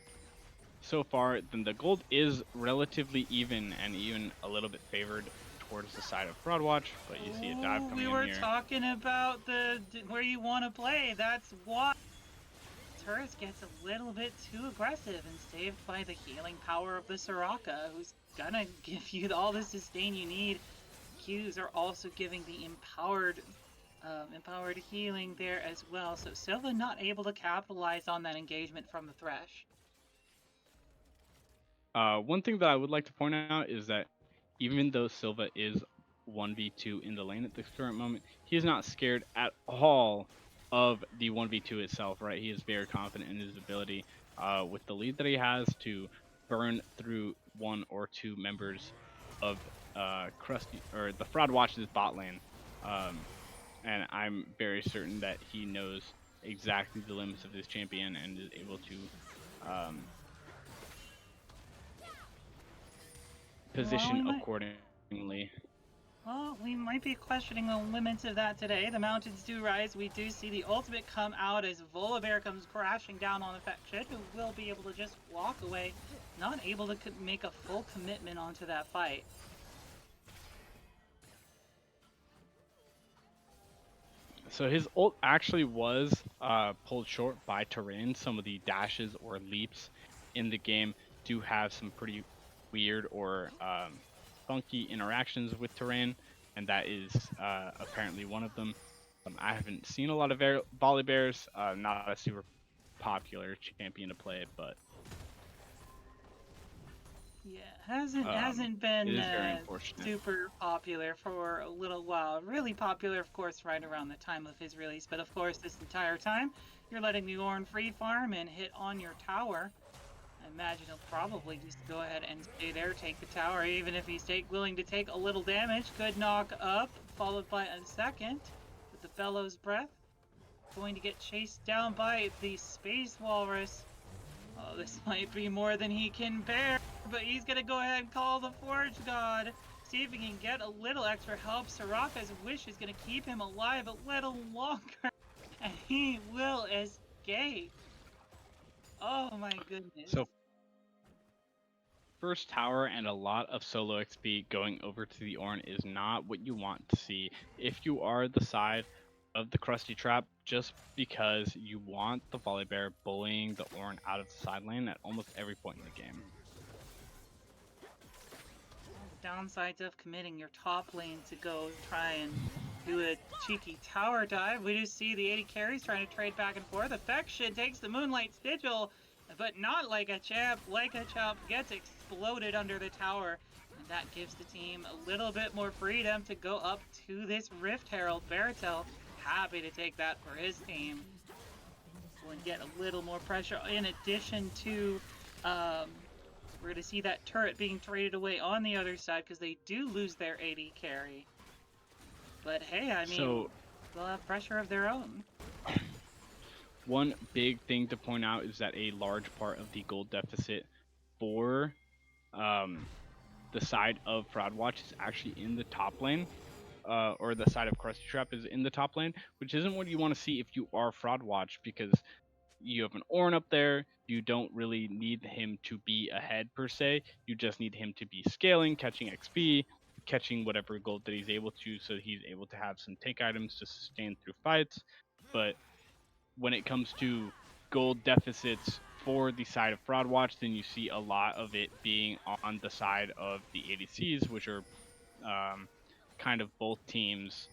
so far, then the gold is relatively even and even a little bit favored towards the side of Fraud Watch, but you see a dive coming We in were here. talking about where you want to play. That's why Turris gets a little bit too aggressive and saved by the healing power of the Soraka, who's gonna give you all the sustain you need. Qs are also giving the empowered healing there as well. So Silva not able to capitalize on that engagement from the Thresh. One thing that I would like to point out is that even though Silva is 1v2 in the lane at this current moment, he is not scared at all of the 1v2 itself, right? He is very confident in his ability with the lead that he has to burn through 1 or 2 members of Krusty or the Fraud Watch's bot lane. And I'm very certain that he knows exactly the limits of this champion and is able to position accordingly. Well, we might be questioning the limits of that today. The mountains do rise. We do see the ultimate come out as Volibear comes crashing down on Affection, who will be able to just walk away, not able to make a full commitment onto that fight. So his ult actually was pulled short by terrain. Some of the dashes or leaps in the game do have some pretty weird or funky interactions with terrain, and that is apparently one of them. I haven't seen a lot of Volibears, not a super popular champion to play, but yeah, hasn't been it is very unfortunate. super popular for a little while. Really popular, of course, right around the time of his release, but of course, this entire time, you're letting the Ornn free farm and hit on your tower. I imagine he'll probably just go ahead and stay there, take the tower, even if he's willing to take a little damage. Good knock up, followed by a second with the Bellows Breath. Going to get chased down by the Space Walrus. Oh, this might be more than he can bear, but he's gonna go ahead and call the Forge God. See if he can get a little extra help. Soraka's wish is gonna keep him alive a little longer, and he will escape. Oh my goodness. So first tower and a lot of solo XP going over to the Ornn is not what you want to see if you are the side of the Krusty Trap just because you want the Volibear bullying the Ornn out of the side lane at almost every point in the game. The downsides of committing your top lane to go try and do a cheeky tower dive. We do see the 80 carries trying to trade back and forth. Affection takes the Moonlight Sigil, but not like a champ. Like a champ gets exploded under the tower. And that gives the team a little bit more freedom to go up to this Rift Herald. Baratel happy to take that for his team. And get a little more pressure in addition to we're going to see that turret being traded away on the other side because they do lose their AD carry. But hey, I mean, they'll have pressure of their own. One big thing to point out is that a large part of the gold deficit for the side of Fraud Watch is actually in the top lane, or the side of Krusty Trap is in the top lane, which isn't what you want to see if you are Fraud Watch, because you have an Ornn up there. You don't really need him to be ahead per se. You just need him to be scaling, catching XP, catching whatever gold that he's able to, so he's able to have some tank items to sustain through fights. But when it comes to gold deficits for the side of Fraud Watch, then you see a lot of it being on the side of the ADCs, which are kind of both teams.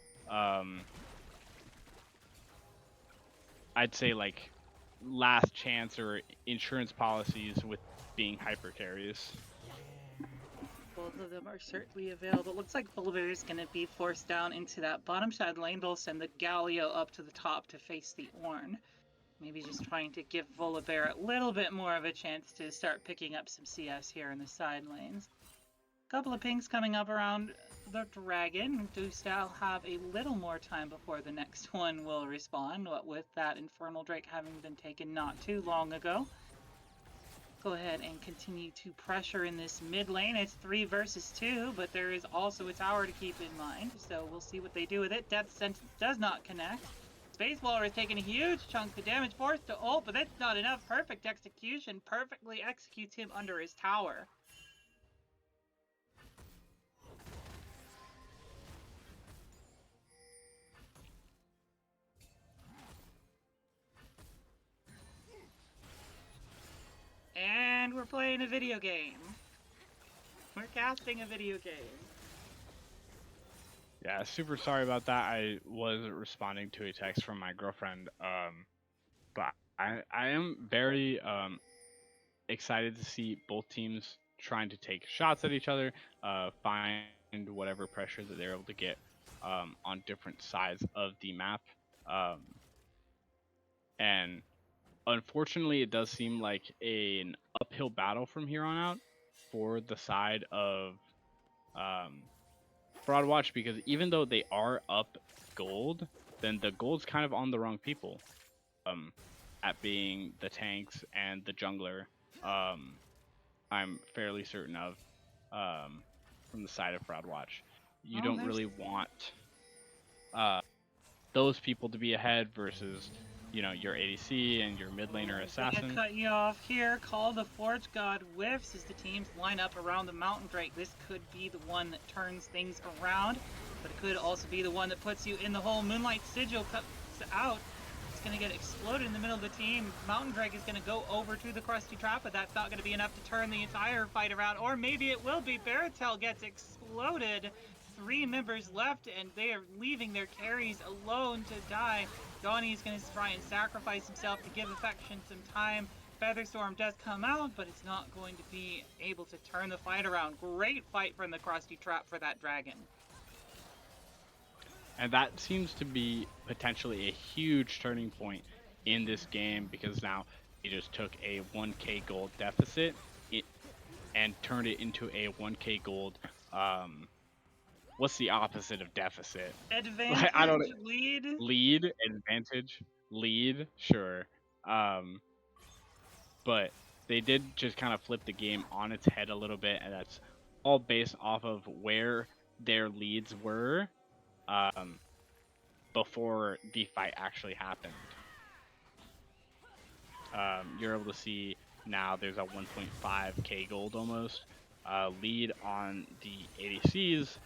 I'd say like last chance or insurance policies with being hyper carries. Both of them are certainly available. It looks like Volibear is going to be forced down into that bottom side lane. They'll send the Galio up to the top to face the Ornn. Maybe just trying to give Volibear a little bit more of a chance to start picking up some CS here in the side lanes. A couple of pings coming up around the dragon. Do still have a little more time before the next one will respawn, what with that Infernal Drake having been taken not too long ago. Go ahead and continue to pressure in this mid lane. It's 3 versus 2, but there is also a tower to keep in mind, so we'll see what they do with it. Death Sentence does not connect. Space Walrus taking a huge chunk of damage, forced to ult, but that's not enough. Perfect execution, perfectly executes him under his tower. And we're playing a video game. We're casting a video game. Yeah, super sorry about that. I was responding to a text from my girlfriend. But I am very excited to see both teams trying to take shots at each other, find whatever pressure that they're able to get on different sides of the map. And unfortunately, it does seem like an uphill battle from here on out for the side of Fraud Watch, because even though they are up gold, then the gold's kind of on the wrong people at being the tanks and the jungler. I'm fairly certain of from the side of Fraud Watch. You don't really want those people to be ahead versus, you know, your ADC and your mid laner assassin. Gonna cut you off here. Call the Forge God whiffs as the teams line up around the Mountain Drake. This could be the one that turns things around, but it could also be the one that puts you in the hole. Moonlight Sigil cuts out. It's gonna get exploded in the middle of the team. Mountain Drake is gonna go over to the Krusty Trap, but that's not gonna be enough to turn the entire fight around. Or maybe it will be. Baratel gets exploded. 3 members left, and they are leaving their carries alone to die. Donnie is going to try and sacrifice himself to give Affection some time. Featherstorm does come out, but it's not going to be able to turn the fight around. Great fight from the Krusty Trap for that dragon. And that seems to be potentially a huge turning point in this game, because now he just took a 1k gold deficit and turned it into a 1k gold what's the opposite of deficit? Advantage, I don't lead. Lead, advantage, lead, sure. But they did just kind of flip the game on its head a little bit, and that's all based off of where their leads were before the fight actually happened. You're able to see now there's a 1.5k gold almost lead on the ADCs.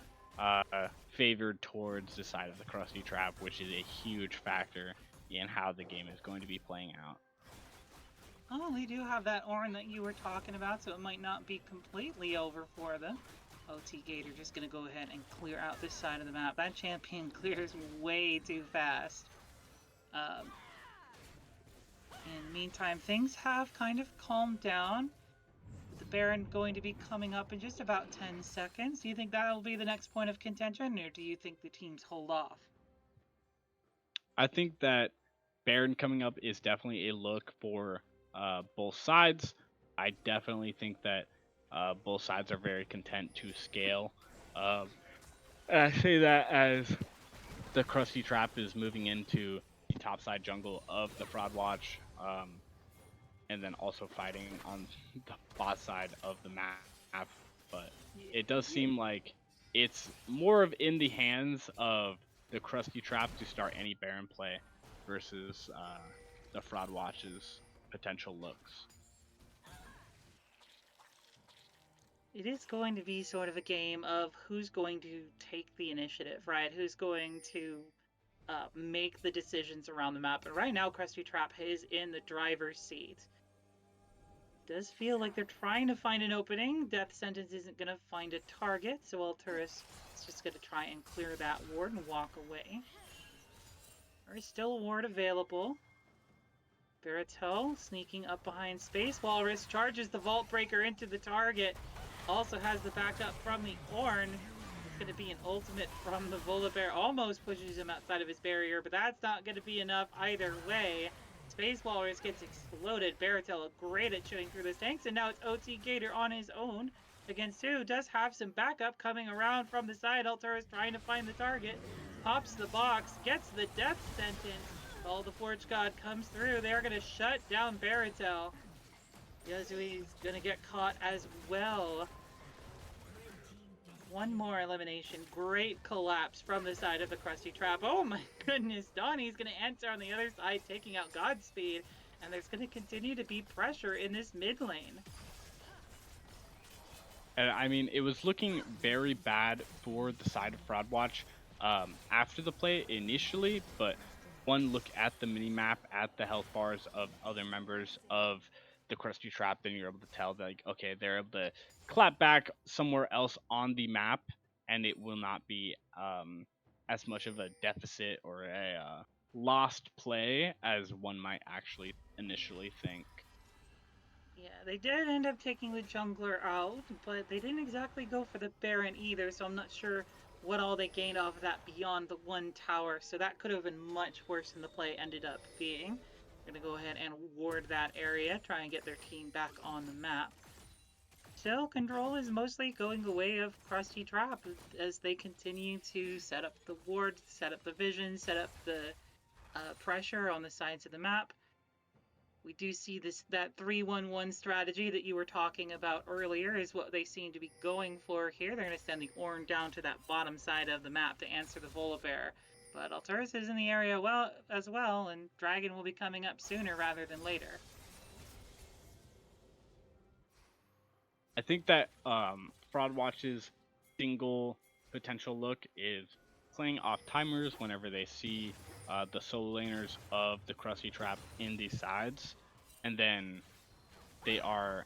favored towards the side of the Krusty Trap, which is a huge factor in how the game is going to be playing out. Oh, they do have that Ornn that you were talking about, so it might not be completely over for them. OT Gator just going to go ahead and clear out this side of the map. That champion clears way too fast. In the meantime, things have kind of calmed down. The Baron going to be coming up in just about 10 seconds. Do you think that'll be the next point of contention, or do you think the teams hold off? I think that Baron coming up is definitely a look for both sides. I definitely think that both sides are very content to scale. And I say that as the Krusty Trap is moving into the topside jungle of the Fraud Watch, and then also fighting on the bot side of the map. But it does seem like it's more of in the hands of the Krusty Trap to start any Baron play versus the Fraud Watch's potential looks. It is going to be sort of a game of who's going to take the initiative, right? Who's going to make the decisions around the map. But right now, Krusty Trap is in the driver's seat. Does feel like they're trying to find an opening. Death Sentence isn't going to find a target, so Alturas is just going to try and clear that ward and walk away. There is still a ward available. Baratel sneaking up behind Space Walrus, charges the Vault Breaker into the target. Also has the backup from the Ornn. It's going to be an ultimate from the Volibear. Almost pushes him outside of his barrier, but that's not going to be enough either way. Space Walrus gets exploded. Baratel great at shooting through those tanks, and now it's OT Gator on his own against two. Does have some backup coming around from the side. Alturas trying to find the target. Pops the box, gets the death sentence. All the Forge God comes through. They're going to shut down Baratel. Yazui's going to get caught as well. One more elimination. Great collapse from the side of the Krusty Trap. Oh my goodness. Donnie's going to enter on the other side, taking out Godspeed. And there's going to continue to be pressure in this mid lane. And I mean, it was looking very bad for the side of Fraud Watch after the play initially, but one look at the minimap, at the health bars of other members of the Krusty Trap, then you're able to tell that, like, okay, they're able to clap back somewhere else on the map, and it will not be as much of a deficit or a lost play as one might actually initially think. Yeah, they did end up taking the jungler out, but they didn't exactly go for the Baron either, so I'm not sure what all they gained off of that beyond the one tower, so that could have been much worse than the play ended up being. We're going to go ahead and ward that area, try and get their team back on the map. Still, control is mostly going the way of Krusty Trap as they continue to set up the ward, set up the vision, set up the pressure on the sides of the map. We do see that 3-1-1 strategy that you were talking about earlier is what they seem to be going for here. They're going to send the Ornn down to that bottom side of the map to answer the Volibear. But Alturas is in the area as well, and Dragon will be coming up sooner rather than later. I think that Fraud Watch's single potential look is playing off timers whenever they see the solo laners of the Krusty Trap in these sides, and then they are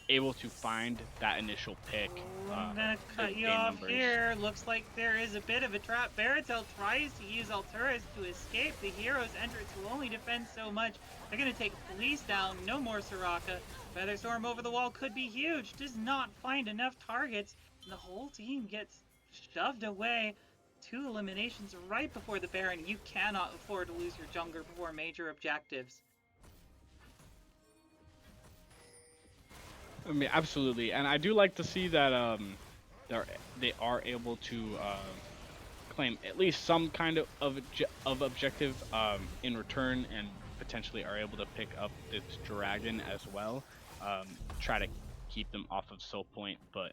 able to find that initial pick. I'm gonna cut you off here. Looks like there is a bit of a trap. Baratel tries to use Alturas to escape. The hero's entrance will only defend so much. They're gonna take Police down. No more Soraka. Featherstorm over the wall could be huge. Does not find enough targets. And the whole team gets shoved away. 2 eliminations right before the Baron. You cannot afford to lose your jungler before major objectives. I mean, absolutely, and I do like to see that they are able to claim at least some kind of objective in return, and potentially are able to pick up this dragon as well. Try to keep them off of Soul Point, but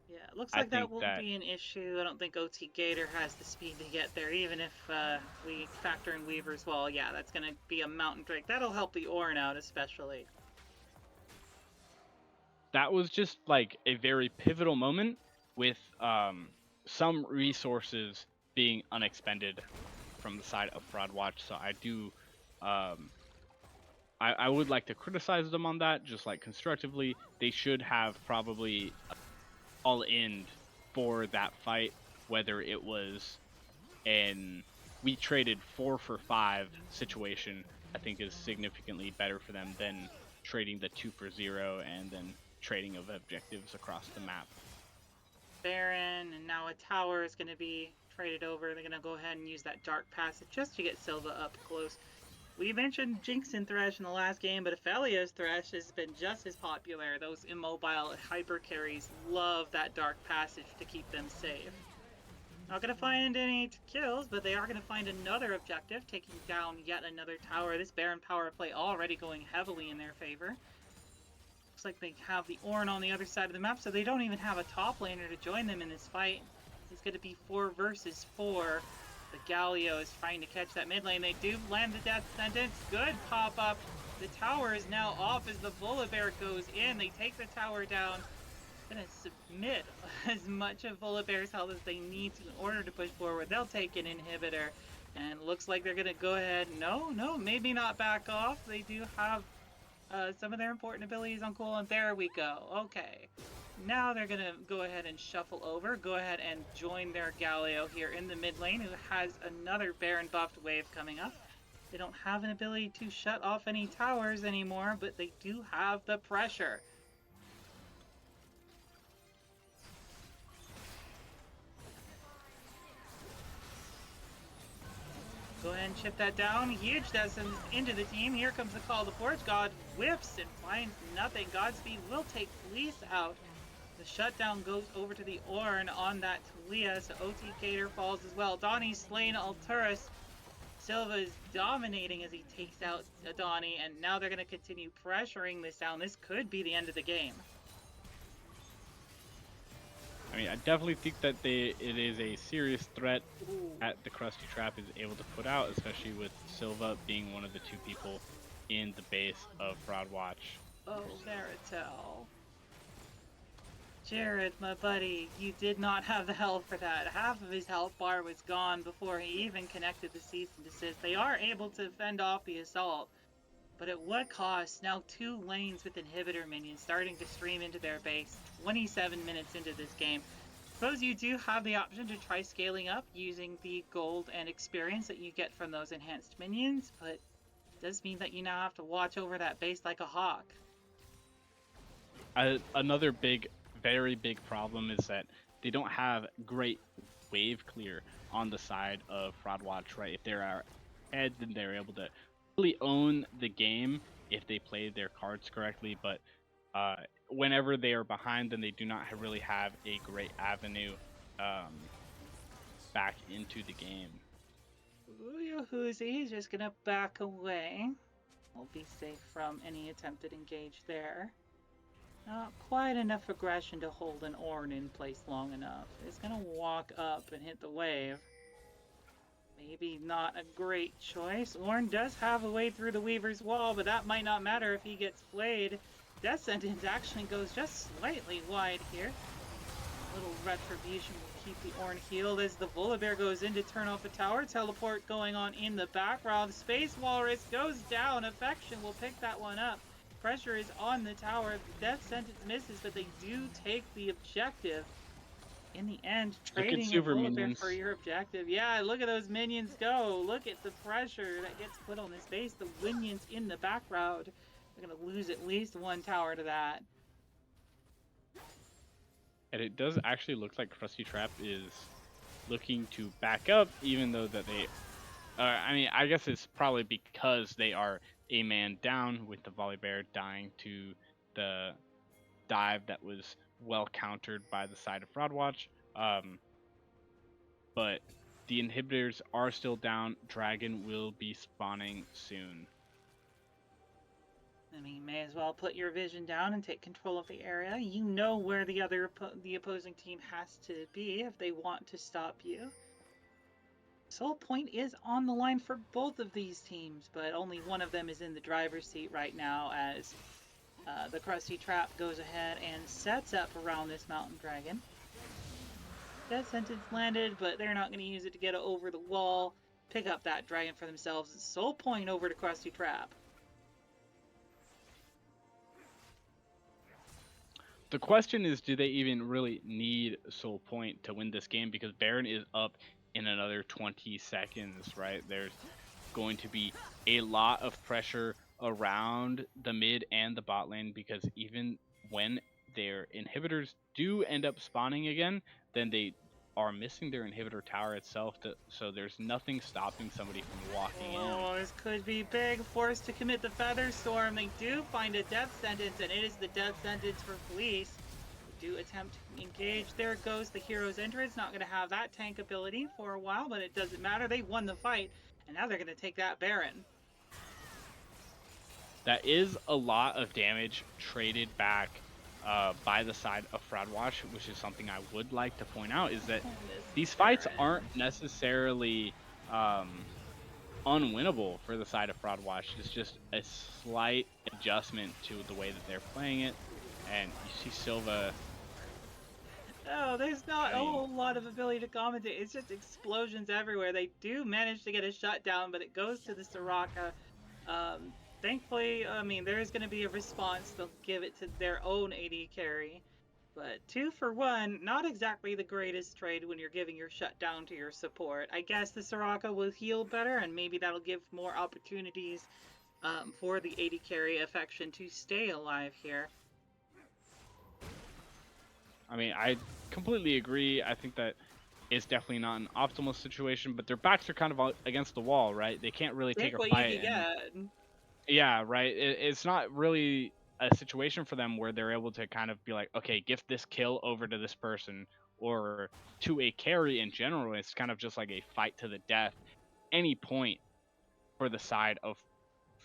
yeah, it looks like that won't be an issue. I don't think OT Gator has the speed to get there, even if we factor in Weaver's Wall. Yeah, that's going to be a mountain drake. That'll help the Ornn out especially. That was just like a very pivotal moment with some resources being unexpended from the side of Fraud Watch. So I do, um, I would like to criticize them on that, just like constructively. They should have probably all in for that fight, whether it was an we traded 4 for 5 situation. I think is significantly better for them than trading the 2 for 0 and then trading of objectives across the map. Baron, and now a tower is going to be traded over. They're going to go ahead and use that Dark Passage just to get Silva up close. We mentioned Jinx and Thresh in the last game, but Aphelios Thresh has been just as popular. Those immobile hyper carries love that Dark Passage to keep them safe. Not going to find any kills, but they are going to find another objective, taking down yet another tower. This Baron power play already going heavily in their favor. Looks like they have the Ornn on the other side of the map, so they don't even have a top laner to join them in this fight. It's going to be 4 versus 4. The Galio is trying to catch that mid lane. They do land the death sentence. Good pop up. The tower is now off as the Volibear goes in. They take the tower down. Gonna submit as much of Volibear's health as they need to in order to push forward. They'll take an inhibitor, and it looks like they're gonna go ahead. No, maybe not back off. They do have some of their important abilities on cooldown. There we go. Okay. Now they're gonna go ahead and shuffle over, go ahead and join their Galio here in the mid lane, who has another Baron buffed wave coming up. They don't have an ability to shut off any towers anymore, but they do have the pressure. Go ahead and chip that down. Huge Descent into the team. Here comes the call. The Forge God whiffs and finds nothing. Godspeed will take Fleece out. The shutdown goes over to the Ornn on that Talia, so OT Gator falls as well. Donnie's slain Alturas. Silva is dominating as he takes out Donnie, and now they're going to continue pressuring this down. This could be the end of the game. I mean, I definitely think that it is a serious threat that the Krusty Trap is able to put out, especially with Silva being one of the 2 people in the base of Fraud Watch. Oh, Veritel. Jared, my buddy, you did not have the health for that. Half of his health bar was gone before he even connected the cease and desist. They are able to fend off the assault, but at what cost? Now 2 lanes with inhibitor minions starting to stream into their base 27 minutes into this game. Suppose you do have the option to try scaling up using the gold and experience that you get from those enhanced minions, but it does mean that you now have to watch over that base like a hawk. Another very big problem is that they don't have great wave clear on the side of Fraud Watch, right? If they're ahead, then they're able to really own the game if they play their cards correctly, but whenever they are behind, then they do not really have a great avenue back into the game. Uyahuzi is just gonna back away. We'll be safe from any attempted engage there. Not quite enough aggression to hold an Ornn in place long enough. It's gonna walk up and hit the wave. Maybe not a great choice. Ornn does have a way through the Weaver's wall, but that might not matter if he gets flayed. Death Sentence actually goes just slightly wide here. A little retribution will keep the Ornn healed as the Volibear goes in to turn off the tower. Teleport going on in the background. Space Walrus goes down. Affection will pick that one up. Pressure is on the tower. The Death Sentence misses, but they do take the objective. In the end, trading a Volibear for your objective. Yeah, look at those minions go. Look at the pressure that gets put on this base. The minions in the background. They're going to lose at least 1 tower to that. And it does actually look like Krusty Trap is looking to back up, even though that they... I mean, I guess it's probably because they are a man down with the Volibear dying to the dive that was well countered by the side of Fraud Watch. But the inhibitors are still down. Dragon will be spawning soon. I mean, may as well put your vision down and take control of the area. You know where the opposing team has to be if they want to stop you. Soul Point is on the line for both of these teams, but only one of them is in the driver's seat right now as the Krusty Trap goes ahead and sets up around this Mountain Dragon. Death sentence landed, but they're not going to use it to get over the wall, pick up that dragon for themselves. Soul point over to Krusty Trap. The question is, do they even really need Soul Point to win this game? Because Baron is up in another 20 seconds, right? There's going to be a lot of pressure around the mid and the bot lane, because even when their inhibitors do end up spawning again, then they are missing their inhibitor tower itself, so there's nothing stopping somebody from walking in. Oh, this could be big. Forced to commit the Feather Storm. They do find a death sentence, and it is the death sentence for Fleece. They do attempt to engage. There goes the hero's entrance. Not going to have that tank ability for a while, but it doesn't matter. They won the fight, and now they're going to take that Baron. That is a lot of damage traded back by the side of Fraudwatch, which is something I would like to point out, is that these fights aren't necessarily unwinnable for the side of Fraudwatch. It's just a slight adjustment to the way that they're playing it. And you see Silva. Oh, there's not a whole lot of ability to commentate. It's just explosions everywhere. They do manage to get a shutdown, but it goes to the Soraka. Thankfully, I mean, there's going to be a response. They'll give it to their own AD carry. But 2 for 1, not exactly the greatest trade when you're giving your shutdown to your support. I guess the Soraka will heal better, and maybe that'll give more opportunities for the AD carry affection to stay alive here. I mean, I completely agree. I think that it's definitely not an optimal situation, but their backs are kind of against the wall, right? They can't really take a fight. Yeah, right. It's not really a situation for them where they're able to kind of be like, okay, gift this kill over to this person, or to a carry in general. It's kind of just like a fight to the death, any point for the side of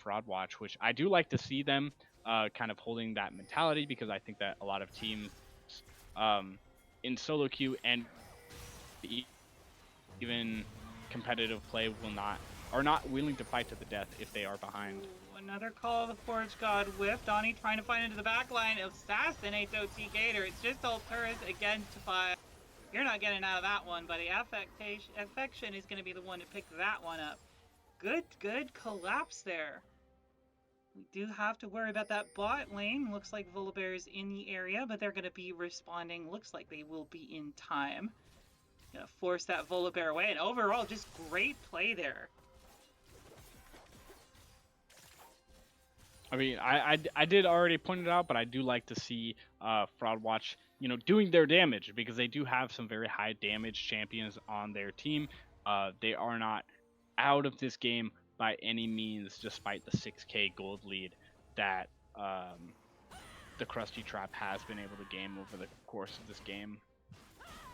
Fraudwatch, which I do like to see them kind of holding that mentality, because I think that a lot of teams in solo queue and even competitive play are not willing to fight to the death if they are behind. Ooh, another call of the Forge God whip. Donnie trying to find into the back line. Assassinates OT Gator. It's just Ulturas again to fire. You're not getting out of that one, buddy. Affection is going to be the one to pick that one up. Good collapse there. We do have to worry about that bot lane. Looks like Volibear's in the area, but they're going to be responding. Looks like they will be in time. Gonna force that Volibear away, and overall, just great play there. I mean, I did already point it out, but I do like to see Fraudwatch, doing their damage, because they do have some very high damage champions on their team. They are not out of this game by any means, despite the 6K gold lead that the Krusty Trap has been able to gain over the course of this game.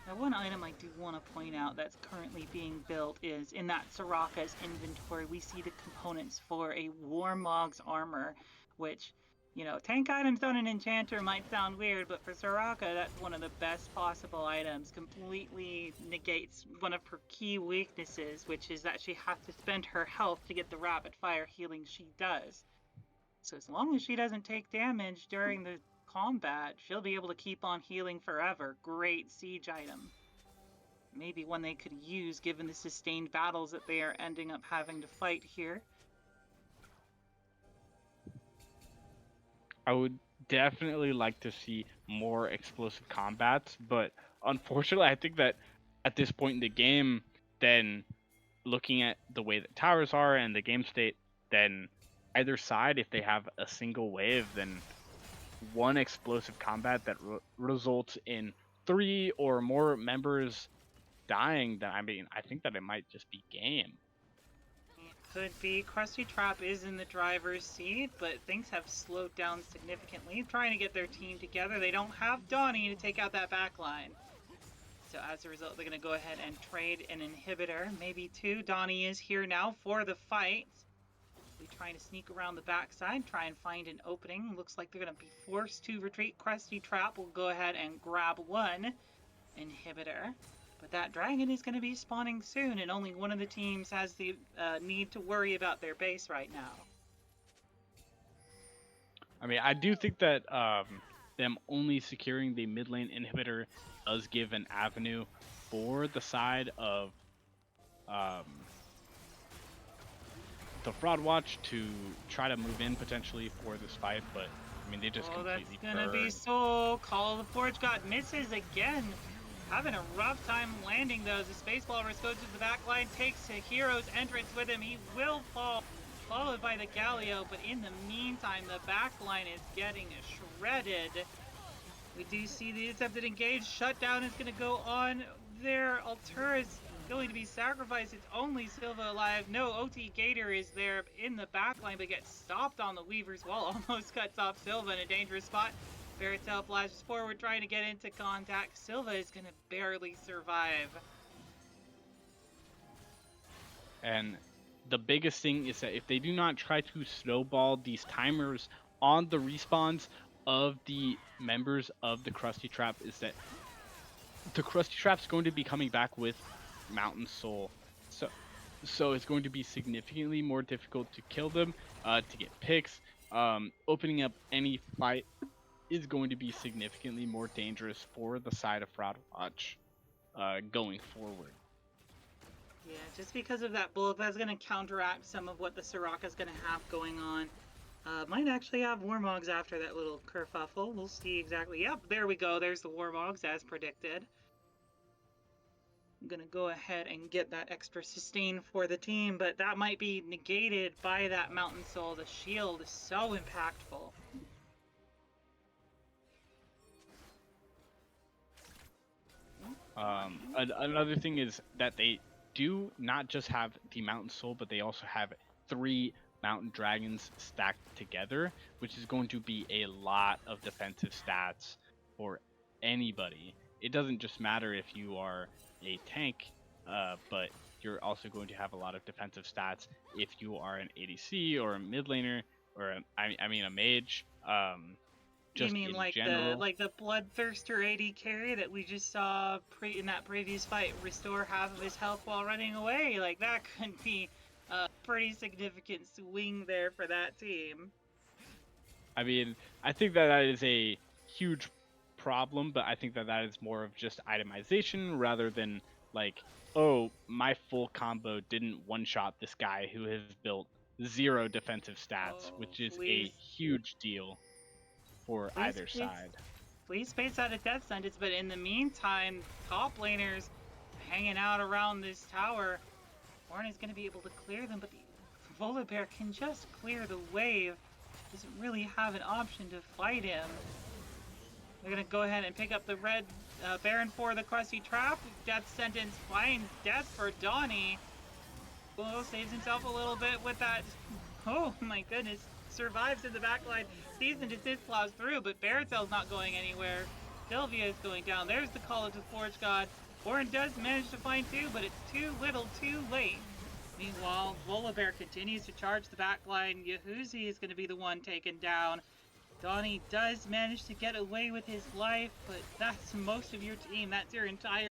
Now, one item I do want to point out that's currently being built is in that Soraka's inventory, we see the components for a Warmog's armor, which, tank items on an enchanter might sound weird, but for Soraka, that's one of the best possible items. Completely negates one of her key weaknesses, which is that she has to spend her health to get the rapid fire healing she does. So as long as she doesn't take damage during the combat, she'll be able to keep on healing forever. Great siege item. Maybe one they could use given the sustained battles that they are ending up having to fight here. I would definitely like to see more explosive combats, but unfortunately, I think that at this point in the game, then looking at the way that towers are and the game state, then either side, if they have a single wave, then one explosive combat that results in 3 or more members dying, then I think that it might just be game. It could be. Krusty Trap is in the driver's seat, but things have slowed down significantly. Trying to get their team together. They don't have Donnie to take out that back line. So as a result, they're going to go ahead and trade an inhibitor. Maybe 2. Donnie is here now for the fight. Trying to sneak around the backside, try and find an opening. Looks like they're going to be forced to retreat. Krusty Trap will go ahead and grab one inhibitor. But that dragon is going to be spawning soon, and only one of the teams has the need to worry about their base right now. I mean, I do think that them only securing the mid lane inhibitor does give an avenue for the side of um, the Fraud Watch to try to move in potentially for this fight, but I mean they just Oh, that's completely gonna be burned. Soul. Call of the Forge God misses again. Having a rough time landing those. The Space Walrus goes to the back line, takes a Hero's entrance with him. He will fall, followed by the Galio, but in the meantime, the back line is getting shredded. We do see the attempted engage. Shutdown is going to go on there. Altura is going to be sacrificed. It's only Silva alive. No, OT Gator is there in the backline, but gets stopped on the Weaver's wall. Almost cuts off Silva in a dangerous spot. Baratel flashes forward, trying to get into contact. Silva is going to barely survive. And the biggest thing is that if they do not try to snowball these timers on the respawns of the members of the Krusty Trap, is that the Krusty Trap's going to be coming back with Mountain Soul. So it's going to be significantly more difficult to kill them, to get picks. Opening up any fight is going to be significantly more dangerous for the side of Fraud Watch going forward. Yeah, just because of that bullet, that's going to counteract some of what the Soraka's going to have going on. Might actually have Warmogs after that little kerfuffle. We'll see exactly. Yep, there we go. There's the Warmogs as predicted. I'm going to go ahead and get that extra sustain for the team, but that might be negated by that Mountain Soul. The shield is so impactful. Another thing is that they do not just have the Mountain Soul, but they also have 3 Mountain Dragons stacked together, which is going to be a lot of defensive stats for anybody. It doesn't just matter if you are a tank, but you're also going to have a lot of defensive stats if you are an ADC or a mid laner or a mage. You Just mean in like general. the Bloodthirster AD carry that we just saw in that previous fight restore half of his health while running away? Like that could be a pretty significant swing there for that team. I mean, I think that that is a huge problem, but I think that that is more of just itemization rather than like, oh, my full combo didn't one-shot this guy who has built 0 defensive stats, Oh, which is a please, huge deal for please, either please, side. please space out a death sentence. But in the meantime, top laners hanging out around this tower. Warren is going to be able to clear them, but the Volibear can just clear the wave. Doesn't really have an option to fight him. They're going to go ahead and pick up the red Baron for the Krusty Trap. Death sentence finds death for Donnie. Bull saves himself a little bit with that. Oh my goodness. Survives in the backline. Cease and desist plows through, but Baratel's not going anywhere. Sylvia is going down. There's the call of the Forge God. Warren does manage to find 2, but it's too little too late. Meanwhile, Volibear continues to charge the backline. Yahuzi is going to be the one taken down. Donnie does manage to get away with his life, but that's most of your team. That's your entire